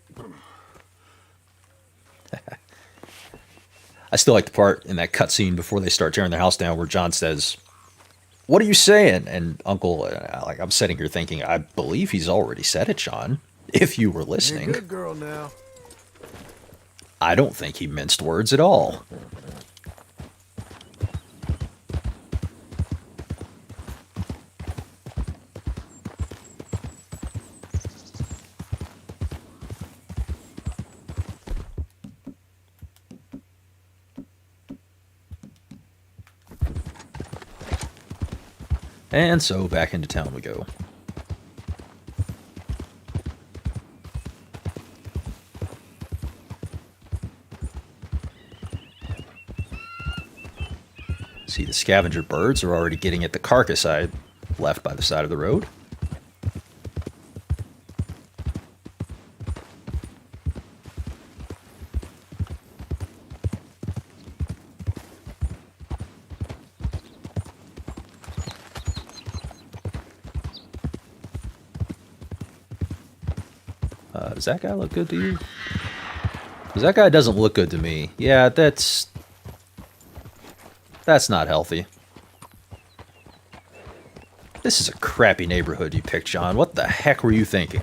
I still like the part in that cutscene before they start tearing their house down where John says, "What are you saying?" And Uncle, I'm sitting here thinking, I believe he's already said it, John, if you were listening. You're a good girl now. I don't think he minced words at all. And so back into town we go. See, the scavenger birds are already getting at the carcass I left by the side of the road. Does that guy look good to you? Because that guy doesn't look good to me. Yeah, that's not healthy. This is a crappy neighborhood you picked, John. What the heck were you thinking?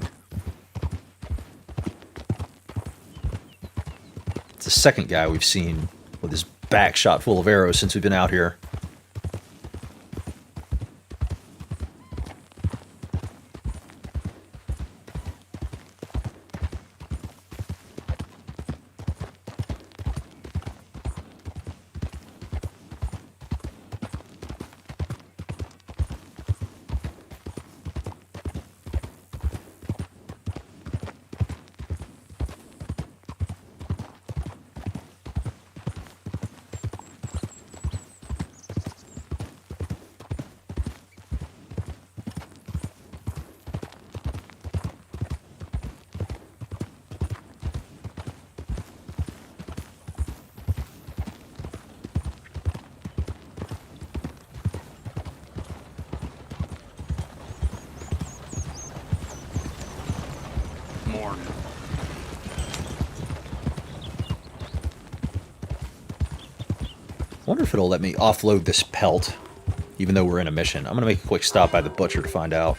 It's the second guy we've seen with his back shot full of arrows since we've been out here. Wonder if it'll let me offload this pelt, even though we're in a mission. I'm going to make a quick stop by the butcher to find out.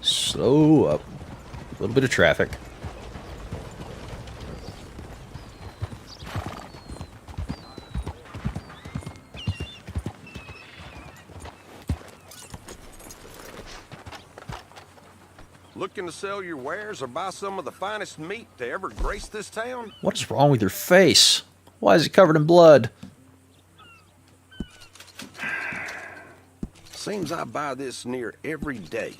Slow up. A little bit of traffic. Looking to sell your wares or buy some of the finest meat to ever grace this town? What is wrong with your face? Why is it covered in blood? Seems I buy this near every day.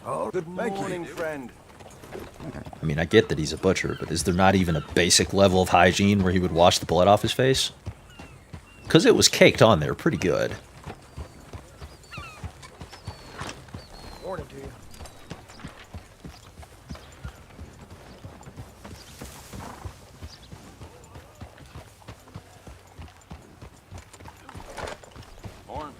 Oh, good morning, friend. I mean, I get that he's a butcher, but is there not even a basic level of hygiene where he would wash the blood off his face? Because it was caked on there pretty good. Morning to you. Morning.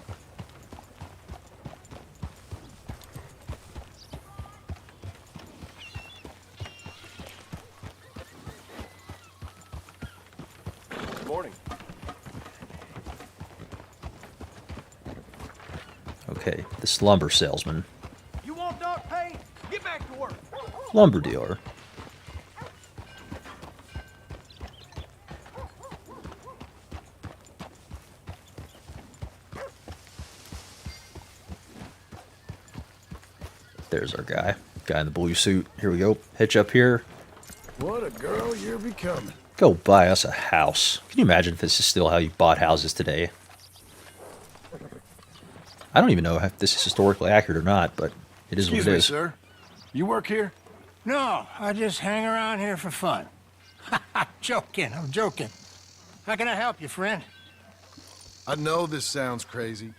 Morning. Okay, this lumber salesman. You want dark paint? Get back to work. Lumber dealer. There's our guy. Guy in the blue suit. Here we go. Hitch up here. What a girl you're becoming. Go buy us a house. Can you imagine if this is still how you bought houses today? I don't even know if this is historically accurate or not, but it is what it is. Excuse me, sir. You work here? No, I just hang around here for fun. I'm joking. How can I help you, friend? I know this sounds crazy.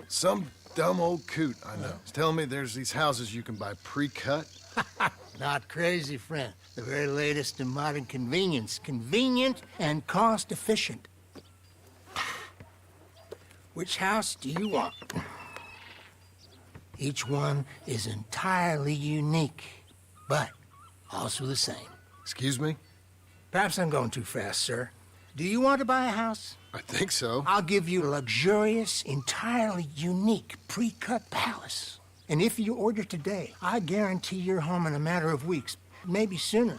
Some dumb old coot I know is telling me there's these houses you can buy pre-cut. Not crazy, friend. The very latest in modern convenience. Convenient and cost-efficient. Which house do you want? Each one is entirely unique, but also the same. Excuse me? Perhaps I'm going too fast, sir. Do you want to buy a house? I think so. I'll give you a luxurious, entirely unique pre-cut palace. And if you order today, I guarantee you're home in a matter of weeks, maybe sooner.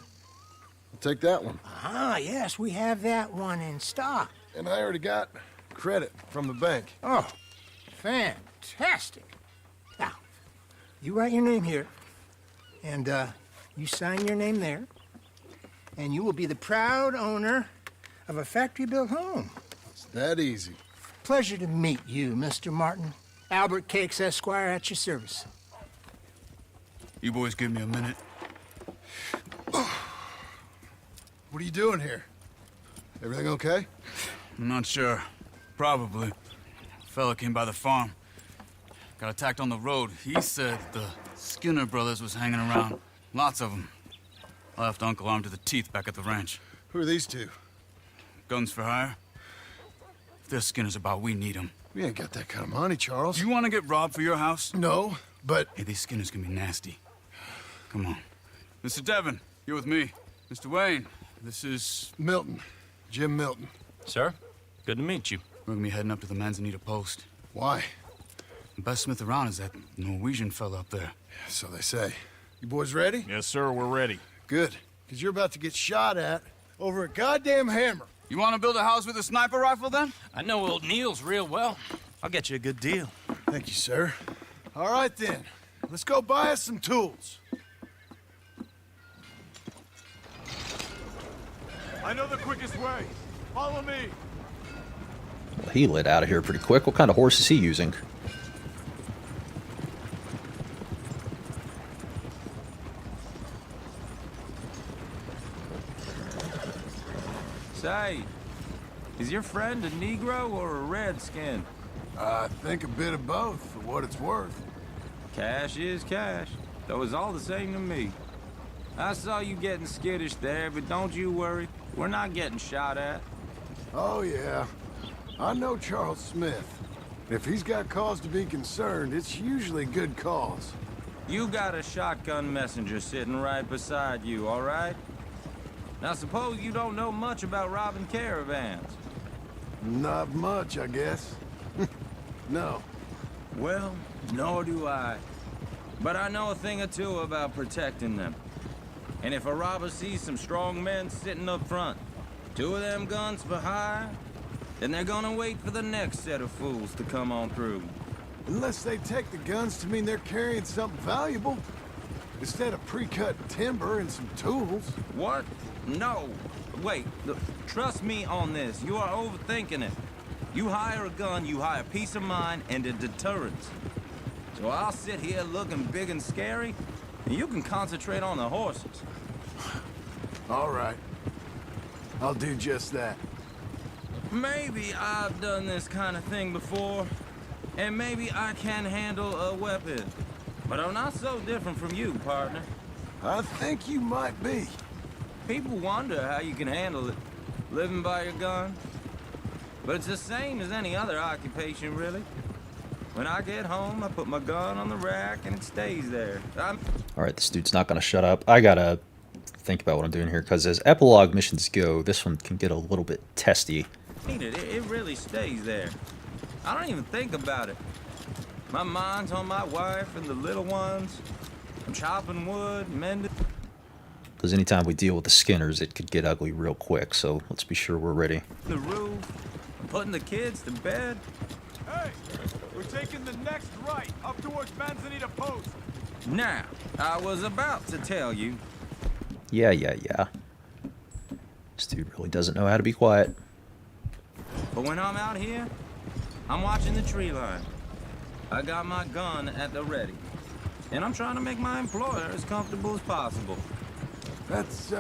I'll take that one. Ah, yes, we have that one in stock. And I already got credit from the bank. Oh, fantastic. Now, you write your name here, and you sign your name there, and you will be the proud owner of a factory-built home. It's that easy. Pleasure to meet you, Mr. Martin. Albert Cakes, Esquire, at your service. You boys give me a minute. What are you doing here? Everything okay? I'm not sure. Probably. A fella came by the farm. Got attacked on the road. He said the Skinner brothers was hanging around. Lots of them. I left Uncle armed to the teeth back at the ranch. Who are these two? Guns for hire? If there's Skinner's about, we need them. We ain't got that kind of money, Charles. You want to get robbed for your house? No, but... Hey, these Skinners can be nasty. Come on. Mr. Devon, you're with me. Mr. Wayne, this is... Milton. Jim Milton. Sir, good to meet you. We're gonna be heading up to the Manzanita post. Why? The best smith around is that Norwegian fella up there. Yeah, so they say. You boys ready? Yes, sir, we're ready. Good, because you're about to get shot at over a goddamn hammer. You want to build a house with a sniper rifle, then? I know old Neil's real well. I'll get you a good deal. Thank you, sir. All right, then. Let's go buy us some tools. I know the quickest way. Follow me. Well, he lit out of here pretty quick. What kind of horse is he using? Say, is your friend a Negro or a Redskin? I think a bit of both, for what it's worth. Cash is cash, though it's all the same to me. I saw you getting skittish there, but don't you worry. We're not getting shot at. Oh, yeah. I know Charles Smith. If he's got cause to be concerned, it's usually good cause. You got a shotgun messenger sitting right beside you, all right? Now suppose you don't know much about robbing caravans. Not much, I guess. No. Well, nor do I. But I know a thing or two about protecting them. And if a robber sees some strong men sitting up front, 2 of them guns for hire, then they're gonna wait for the next set of fools to come on through. Unless they take the guns to mean they're carrying something valuable. Instead of pre-cut timber and some tools. What? No. Wait, look, trust me on this. You are overthinking it. You hire a gun, you hire peace of mind and a deterrence. So I'll sit here looking big and scary, and you can concentrate on the horses. All right. I'll do just that. Maybe I've done this kind of thing before, and maybe I can handle a weapon. But I'm not so different from you, partner. I think you might be. People wonder how you can handle it, living by your gun. But it's the same as any other occupation, really. When I get home, I put my gun on the rack and it stays there. Alright, this dude's not going to shut up. I gotta think about what I'm doing here, because as epilogue missions go, this one can get a little bit testy. It really stays there. I don't even think about it. My mind's on my wife and the little ones. I'm chopping wood, mending. Because anytime we deal with the Skinners, it could get ugly real quick, so let's be sure we're ready. The roof, putting the kids to bed. Hey, we're taking the next right up towards Manzanita Post. Now, I was about to tell you. Yeah. This dude really doesn't know how to be quiet. But when I'm out here, I'm watching the tree line. I got my gun at the ready. And I'm trying to make my employer as comfortable as possible. That's,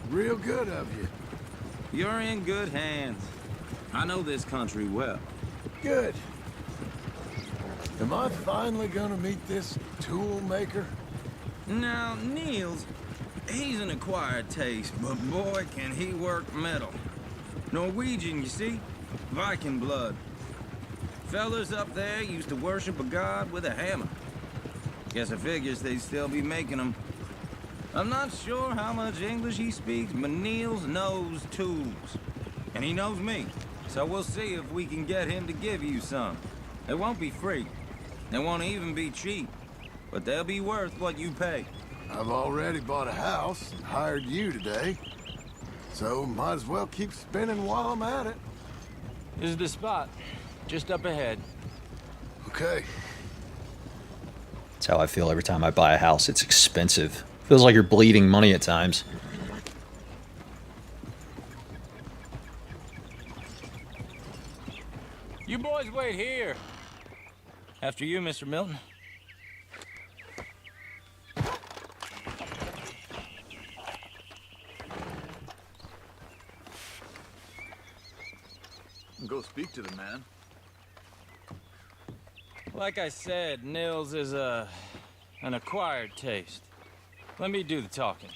real good of you. You're in good hands. I know this country well. Good. Am I finally gonna meet this tool maker? Now, Niels, he's an acquired taste, but boy, can he work metal. Norwegian, you see? Viking blood. Fellas up there used to worship a god with a hammer. Guess I figures they'd still be making them. I'm not sure how much English he speaks, but Niels knows tools. And he knows me. So we'll see if we can get him to give you some. It won't be free. It won't even be cheap. But they'll be worth what you pay. I've already bought a house and hired you today. So might as well keep spinning while I'm at it. This is the spot. Just up ahead. Okay. That's how I feel every time I buy a house. It's expensive. Feels like you're bleeding money at times. wait here. After you, Mr. Milton. Go speak to the man. Like I said, Nils is an acquired taste. Let me do the talking.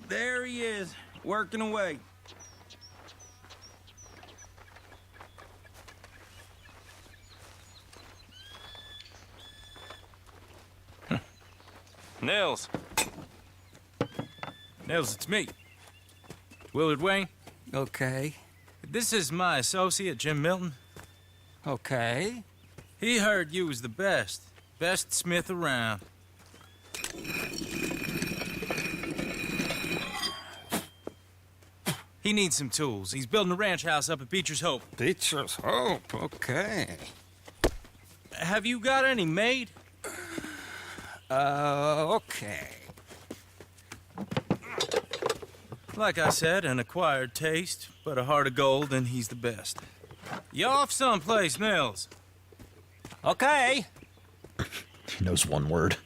There he is, working away. Nils. Nils, it's me. Willard Wayne. Okay. This is my associate, Jim Milton. Okay. He heard you was the best. Best smith around. He needs some tools. He's building a ranch house up at Beecher's Hope. Beecher's Hope, okay. Have you got any made? Okay. Like I said, an acquired taste, but a heart of gold, and he's the best. You off someplace, Nils? Okay. He knows one word.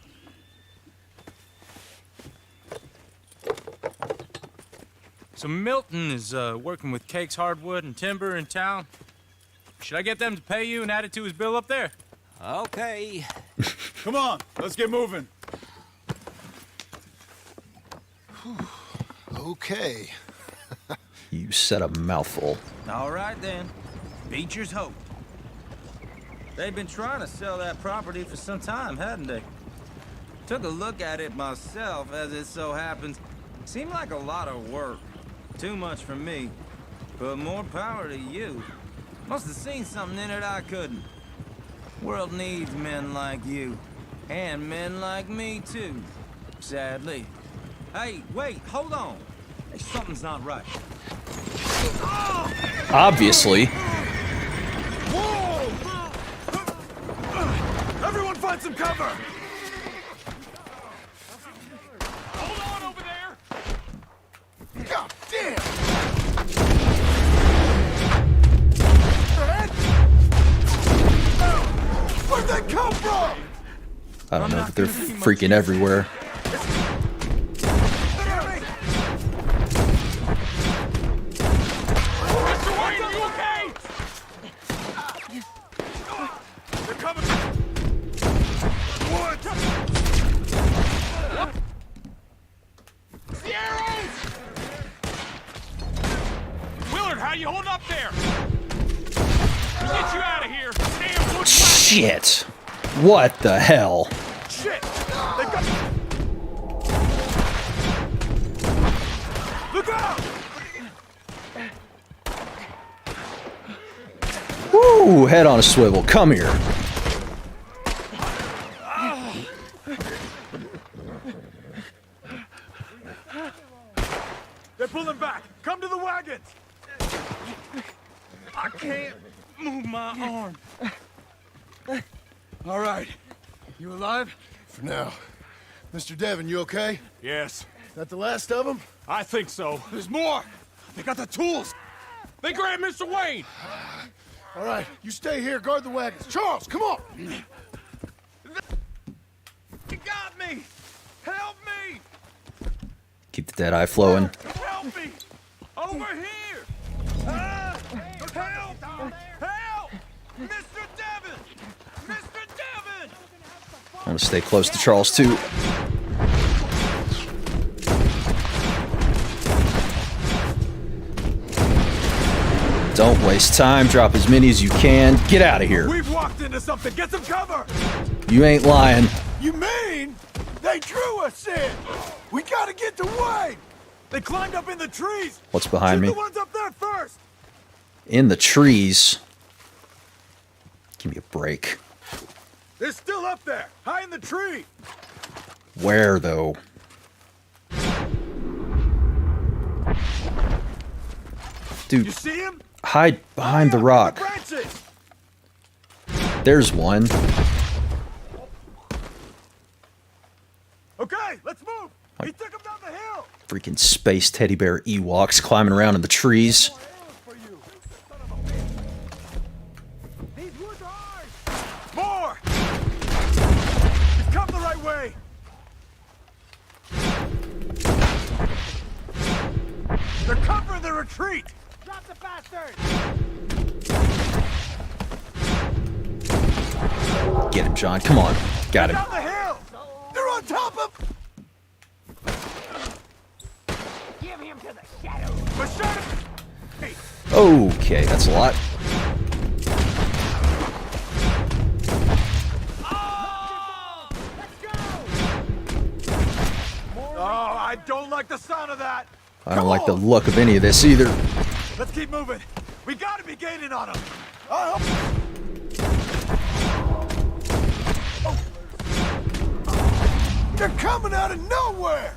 So Milton is working with Cake's Hardwood and Timber in town. Should I get them to pay you and add it to his bill up there? Okay. Come on, let's get moving. Okay. You said a mouthful. All right, then. Beecher's Hope. They've been trying to sell that property for some time, hadn't they? Took a look at it myself, as it so happens. Seemed like a lot of work. Too much for me. But more power to you. Must have seen something in it I couldn't. World needs men like you. And men like me, too. Sadly. Hey, wait, hold on. Something's not right. Obviously. Whoa! Everyone find some cover! Hold on over there! God damn! Where'd they come from? I don't know, but they're freaking everywhere. You hold up there! Get you out of here! Damn, Shit! What the hell? Shit! They got... Look out! Woo! Head on a swivel. Come here. They're pulling back! Come to the wagons! I can't move my arm. All right. You alive? For now. Mr. Devon, you okay? Yes. That the last of them? I think so. There's more! They got the tools! They grabbed Mr. Wayne! All right, you stay here, guard the wagons. Charles, come on! You got me! Help me! Keep the dead eye flowing. Help me! Over here! Help! Help! Mr. Devon! Mr. Devon! I want to stay close to Charles, too. Don't waste time. Drop as many as you can. Get out of here. We've walked into something. Get some cover! You ain't lying. You mean they drew us in? We gotta get to Wayne! They climbed up in the trees! What's behind me? Shoot the ones up there first! In the trees. Give me a break. They're still up there, high in the tree! Where, though? Dude, you see him? Hide behind the rock. There's one. Okay, let's move! He took him down the hill! Freaking space teddy bear Ewoks climbing around in the trees. He's wood hard! More! He's come the right way! They're covering the retreat! Drop the bastard! Get him, John. Come on. Got him. Down the hill! They're on top of... Give him to the shadows! But shut him! Hey. Okay, that's a lot. Oh, I don't like the sound of that! I don't like the look of any of this either. Let's keep moving. We gotta be gaining on them. They're coming out of nowhere!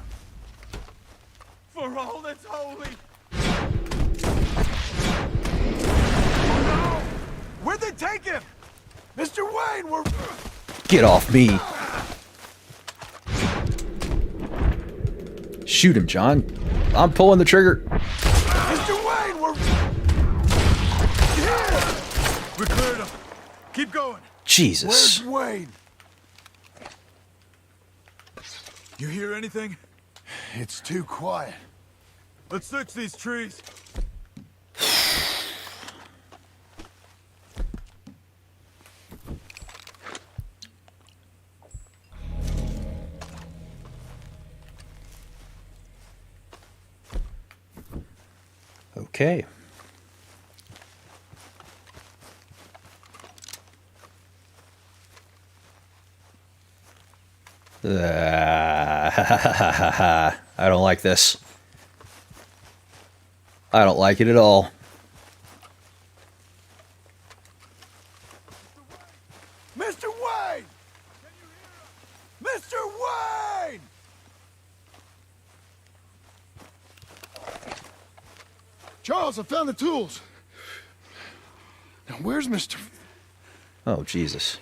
For all that's holy. Where'd they take him? Mr. Wayne, we're... Get off me. Shoot him, John. I'm pulling the trigger. Mr. Wayne, we're... Yeah! We cleared him. Keep going. Jesus. Where's Wayne? You hear anything? It's too quiet. Let's search these trees. Okay. I don't like this. I don't like it at all. Mr. Wayne! Mr. Wayne! Charles, I found the tools. Now, where's Mr... Oh, Jesus.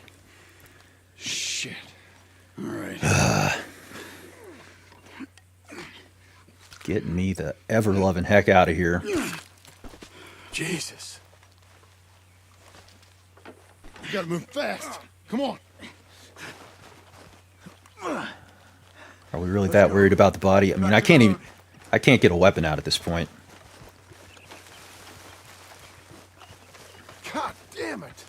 Shit. All right. Get me the ever-loving heck out of here. Jesus. You gotta move fast. Come on. Are we really that worried about the body? I mean, I can't get a weapon out at this point. God damn it.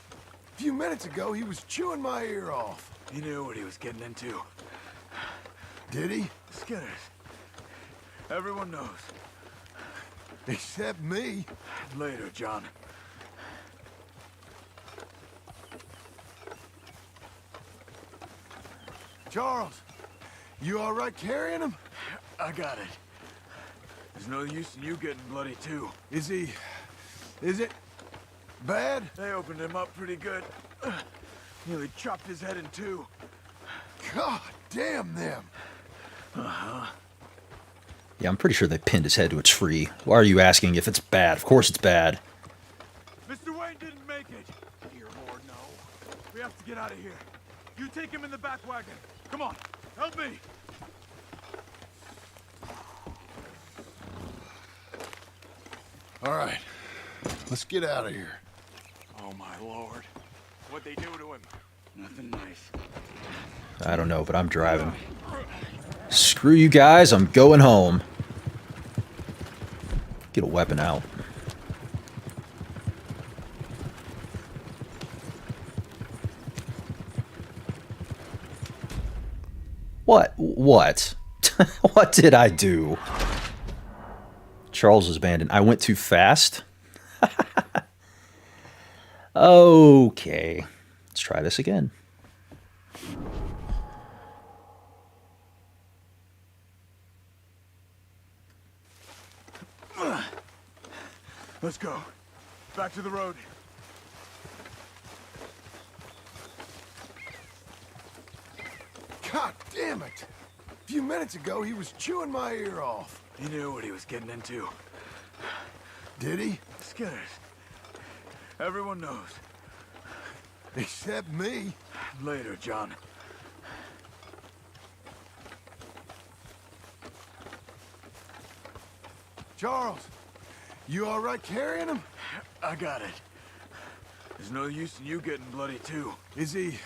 A few minutes ago, he was chewing my ear off. He knew what he was getting into. Did he? Skinners. Everyone knows. Except me. Later, John. Charles, you all right carrying him? I got it. There's no use in you getting bloody, too. Is it bad? They opened him up pretty good. Nearly chopped his head in two. God damn them. Uh-huh. Yeah, I'm pretty sure they pinned his head to a tree. Why are you asking if it's bad? Of course it's bad. Mr. Wayne didn't make it. Dear Lord, no. We have to get out of here. You take him in the back wagon. Come on, help me. All right, let's get out of here. Oh, my Lord. What'd they do to him? Nothing nice. I don't know, but I'm driving. Screw you guys, I'm going home. Get a weapon out. What? What? What did I do? Charles was abandoned. I went too fast? Okay. Let's try this again. Let's go. Back to the road. God damn it! A few minutes ago, he was chewing my ear off. He knew what he was getting into. Did he? Skinners. Everyone knows. Except me. Later, John. Charles, you all right carrying him? I got it. There's no use in you getting bloody, too. Is he...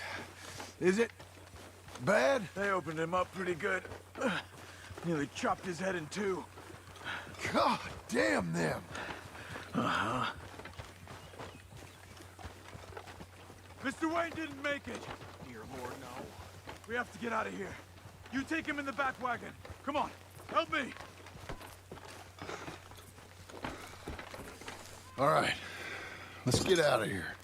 is it... bad? They opened him up pretty good. Nearly chopped his head in two. God damn them. Uh-huh. Mr. Wayne didn't make it. Dear Lord, no. We have to get out of here. You take him in the back wagon. Come on, help me. All right, let's get out of here.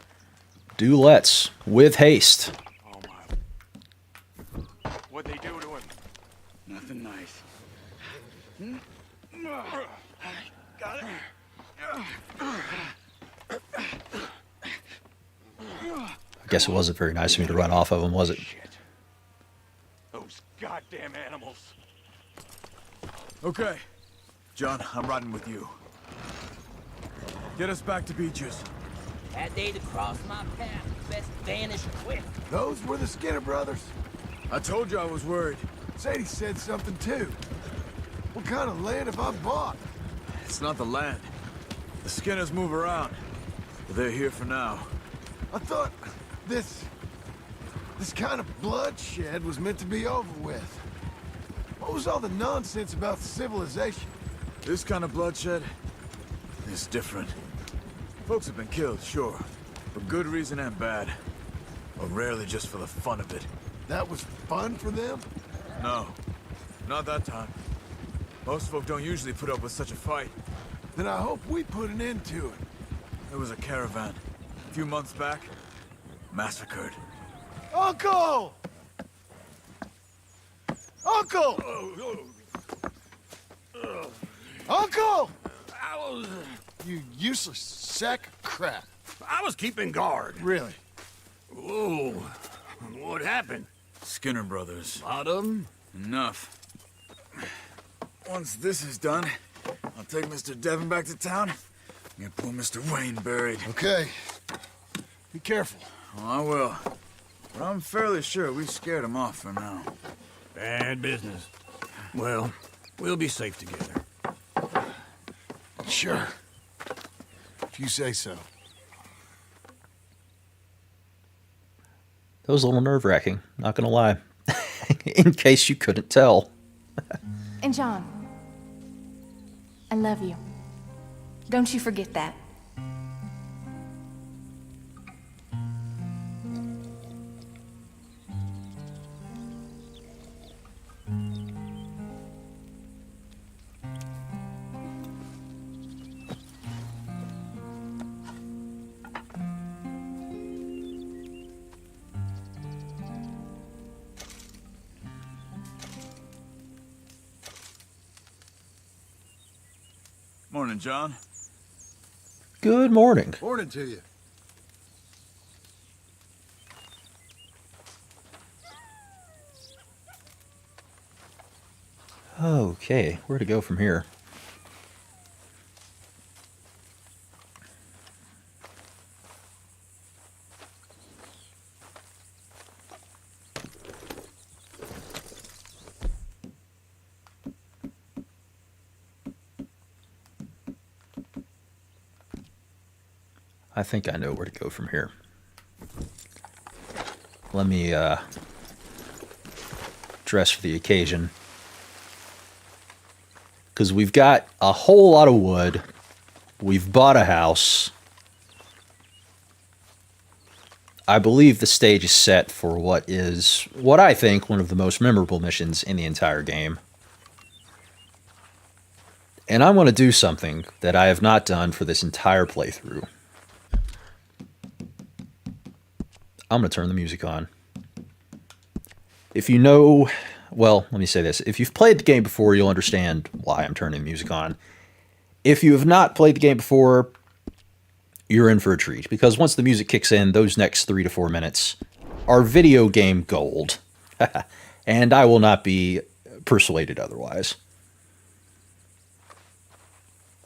Do let's, with haste. Oh my. What'd they do to him? Nothing nice. Got it. I guess it wasn't very nice of me to run off of him, was it? Those goddamn animals. Okay. John, I'm riding with you. Get us back to Beecher's. That day to cross my path, best vanish quick. Those were the Skinner brothers? I told you I was worried. Sadie said something too. What kind of land have I bought? It's not the land. The Skinners move around. But they're here for now. I thought this kind of bloodshed was meant to be over with. What was all the nonsense about civilization? This kind of bloodshed is different. Folks have been killed, sure. For good reason and bad. But rarely just for the fun of it. That was fun for them? No. Not that time. Most folk don't usually put up with such a fight. Then I hope we put an end to it. There was a caravan. A few months back. Massacred. Uncle! Uncle! Uncle! You useless sack of crap. I was keeping guard. Really? Whoa. What happened? Skinner brothers. A lot of them? Enough. Once this is done, I'll take Mr. Devon back to town and get poor Mr. Wayne buried. Okay. Be careful. Oh, I will. But I'm fairly sure we scared him off for now. Bad business. Well, we'll be safe together. Sure. If you say so. That was a little nerve-wracking, not gonna lie. In case you couldn't tell. And John, I love you. Don't you forget that. Morning, John. Good morning. Morning to you. Okay, where to go from here? I think I know where to go from here. Let me dress for the occasion. Because we've got a whole lot of wood. We've bought a house. I believe the stage is set for what I think, one of the most memorable missions in the entire game. And I'm going to do something that I have not done for this entire playthrough. I'm going to turn the music on. If you know, well, let me say this. If you've played the game before, you'll understand why I'm turning the music on. If you have not played the game before, you're in for a treat. Because once the music kicks in, those next 3 to 4 minutes are video game gold. And I will not be persuaded otherwise.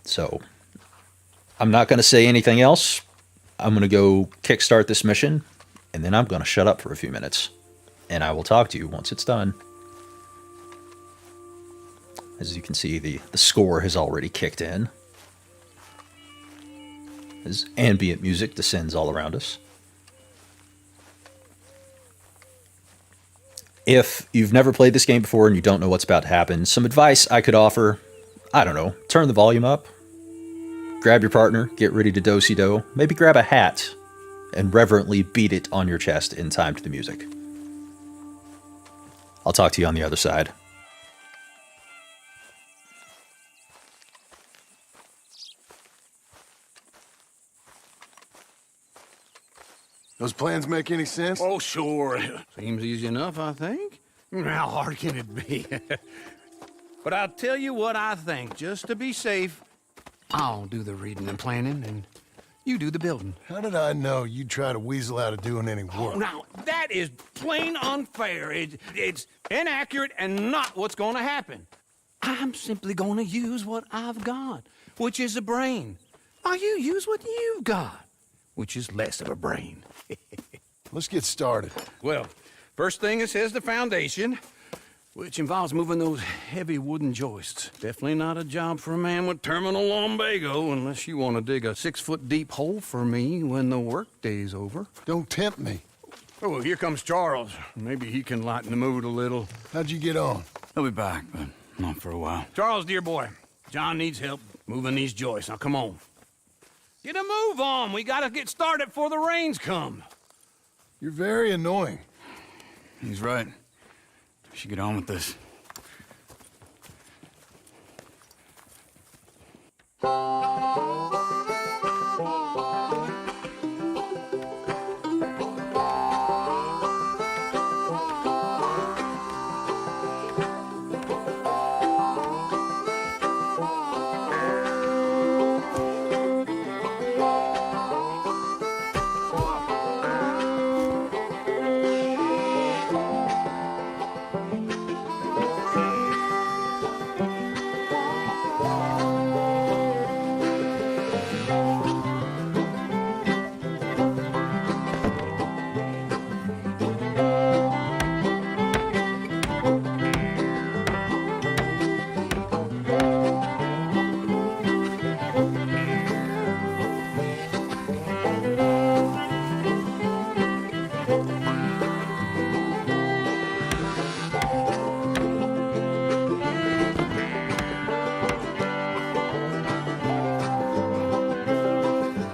So, I'm not going to say anything else. I'm going to go kickstart this mission. And then I'm going to shut up for a few minutes. And I will talk to you once it's done. As you can see, the score has already kicked in. as ambient music descends all around us. If you've never played this game before and you don't know what's about to happen, some advice I could offer, I don't know, turn the volume up, grab your partner, get ready to do-si-do, maybe grab a hat and reverently beat it on your chest in time to the music. I'll talk to you on the other side. Those plans make any sense? Oh, sure. Seems easy enough, I think. How hard can it be? But I'll tell you what I think. Just to be safe, I'll do the reading and planning, and you do the building. How did I know you'd try to weasel out of doing any work? Oh, now, that is plain unfair. It's inaccurate and not what's going to happen. I'm simply going to use what I've got, which is a brain. Now, you use what you've got, which is less of a brain. Let's get started. Well, first thing it says the foundation, which involves moving those heavy wooden joists. Definitely not a job for a man with terminal lumbago unless you want to dig a 6-foot deep hole for me when the workday's over. Don't tempt me. Oh, well, here comes Charles. Maybe he can lighten the mood a little. How'd you get on? He'll be back, but not for a while. Charles, dear boy, John needs help moving these joists. Now, come on. Get a move on. We gotta get started before the rains come. You're very annoying. He's right. We should get on with this.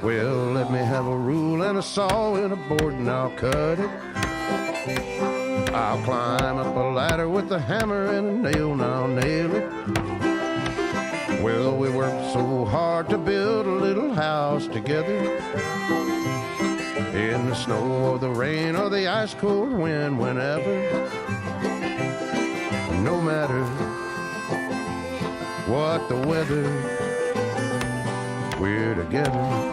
Well, let me have a rule and a saw and a board and I'll cut it. I'll climb up a ladder with a hammer and a nail and I'll nail it. Well, we worked so hard to build a little house together. In the snow or the rain or the ice cold wind, whenever. No matter what the weather, we're together.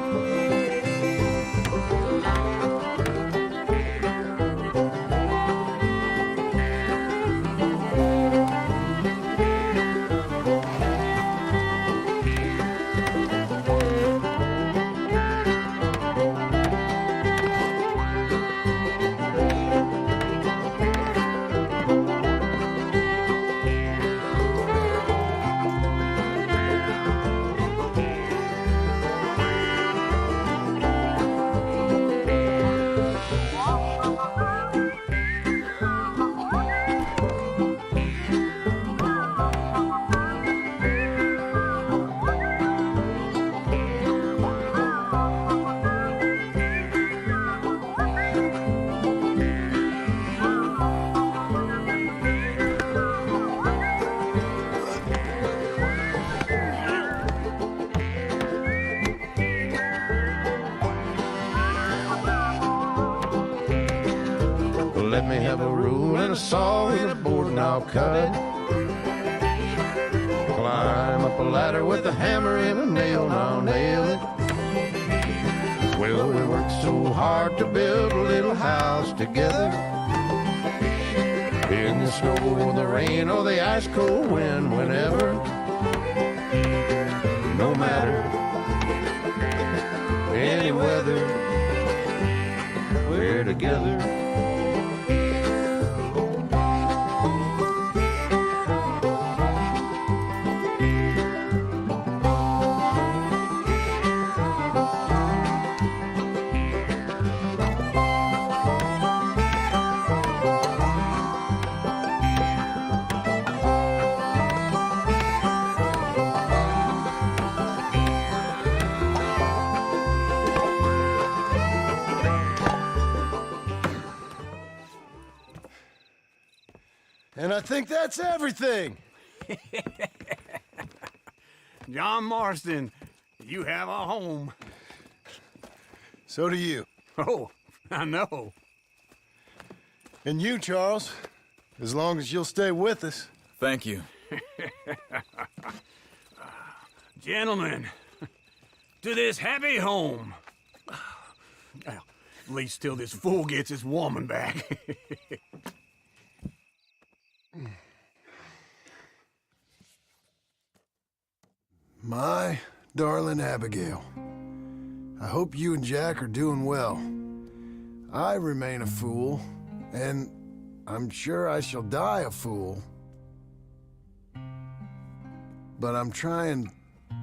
Let me have a rule and a saw and a board and I'll cut it. Climb up a ladder with a hammer and a nail and I'll nail it. Well, we worked so hard to build a little house together. In the snow or the rain or the ice cold wind, whenever. No matter any weather, we're together. And I think that's everything. John Marston, you have a home. So do you. Oh, I know. And you, Charles, as long as you'll stay with us. Thank you. Gentlemen, to this happy home. Well, at least till this fool gets his woman back. My darling Abigail, I hope you and Jack are doing well. I remain a fool, and I'm sure I shall die a fool. But I'm trying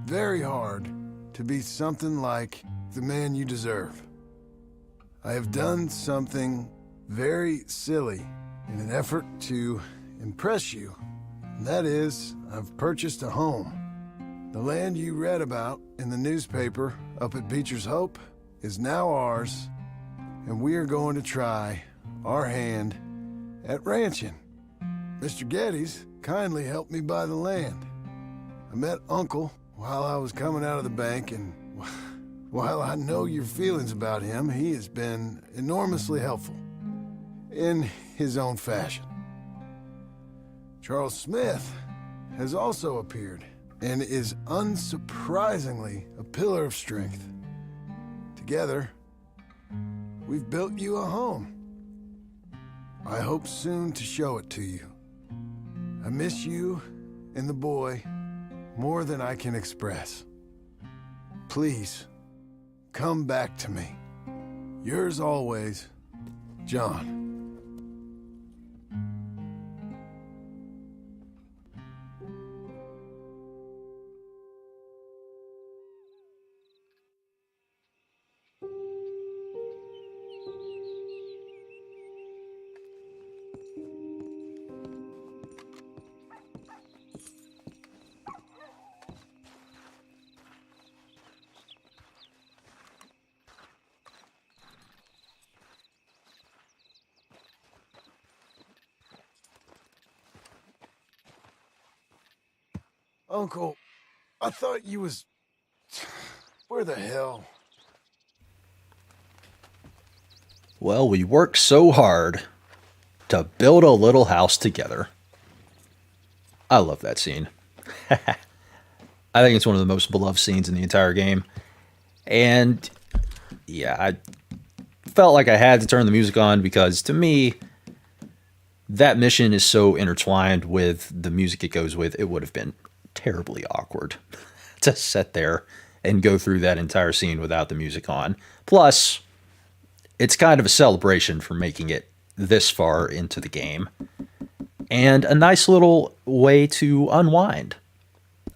very hard to be something like the man you deserve. I have done something very silly in an effort to impress you. And that is, I've purchased a home. The land you read about in the newspaper up at Beecher's Hope is now ours, and we are going to try our hand at ranching. Mr. Geddes kindly helped me buy the land. I met Uncle while I was coming out of the bank, and while I know your feelings about him, he has been enormously helpful in his own fashion. Charles Smith has also appeared and is unsurprisingly a pillar of strength. Together, we've built you a home. I hope soon to show it to you. I miss you and the boy more than I can express. Please, come back to me. Yours always, John. Uncle, I thought you was... Where the hell? Well, we worked so hard to build a little house together. I love that scene. I think it's one of the most beloved scenes in the entire game. And yeah, I felt like I had to turn the music on because to me, that mission is so intertwined with the music it goes with, it would have been terribly awkward to sit there and go through that entire scene without the music on. Plus, it's kind of a celebration for making it this far into the game. And a nice little way to unwind.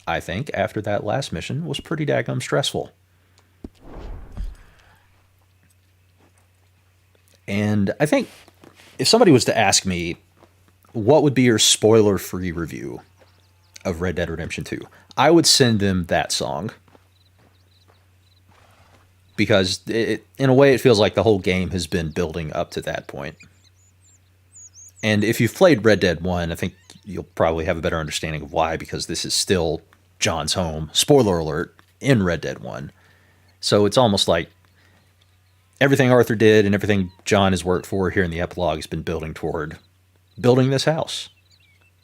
I think after that last mission was pretty daggum stressful. And I think if somebody was to ask me, what would be your spoiler-free review of Red Dead Redemption 2? I would send them that song. Because in a way, it feels like the whole game has been building up to that point. And if you've played Red Dead 1, I think you'll probably have a better understanding of why, because this is still John's home. Spoiler alert, in Red Dead 1. So it's almost like everything Arthur did and everything John has worked for here in the epilogue has been building toward building this house.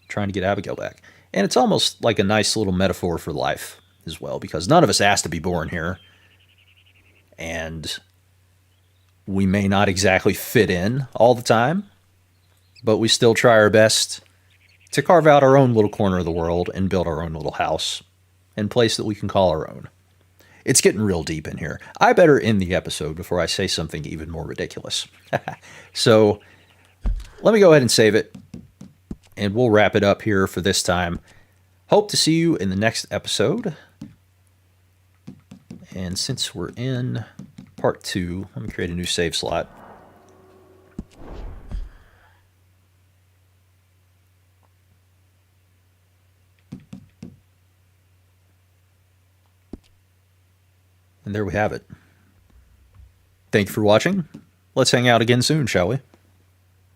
Trying to get Abigail back. And it's almost like a nice little metaphor for life as well, because none of us asked to be born here. And we may not exactly fit in all the time, but we still try our best to carve out our own little corner of the world and build our own little house and place that we can call our own. It's getting real deep in here. I better end the episode before I say something even more ridiculous. So let me go ahead and save it, and we'll wrap it up here for this time. Hope to see you in the next episode. And since we're in part 2, let me create a new save slot. And there we have it. Thank you for watching. Let's hang out again soon, shall we?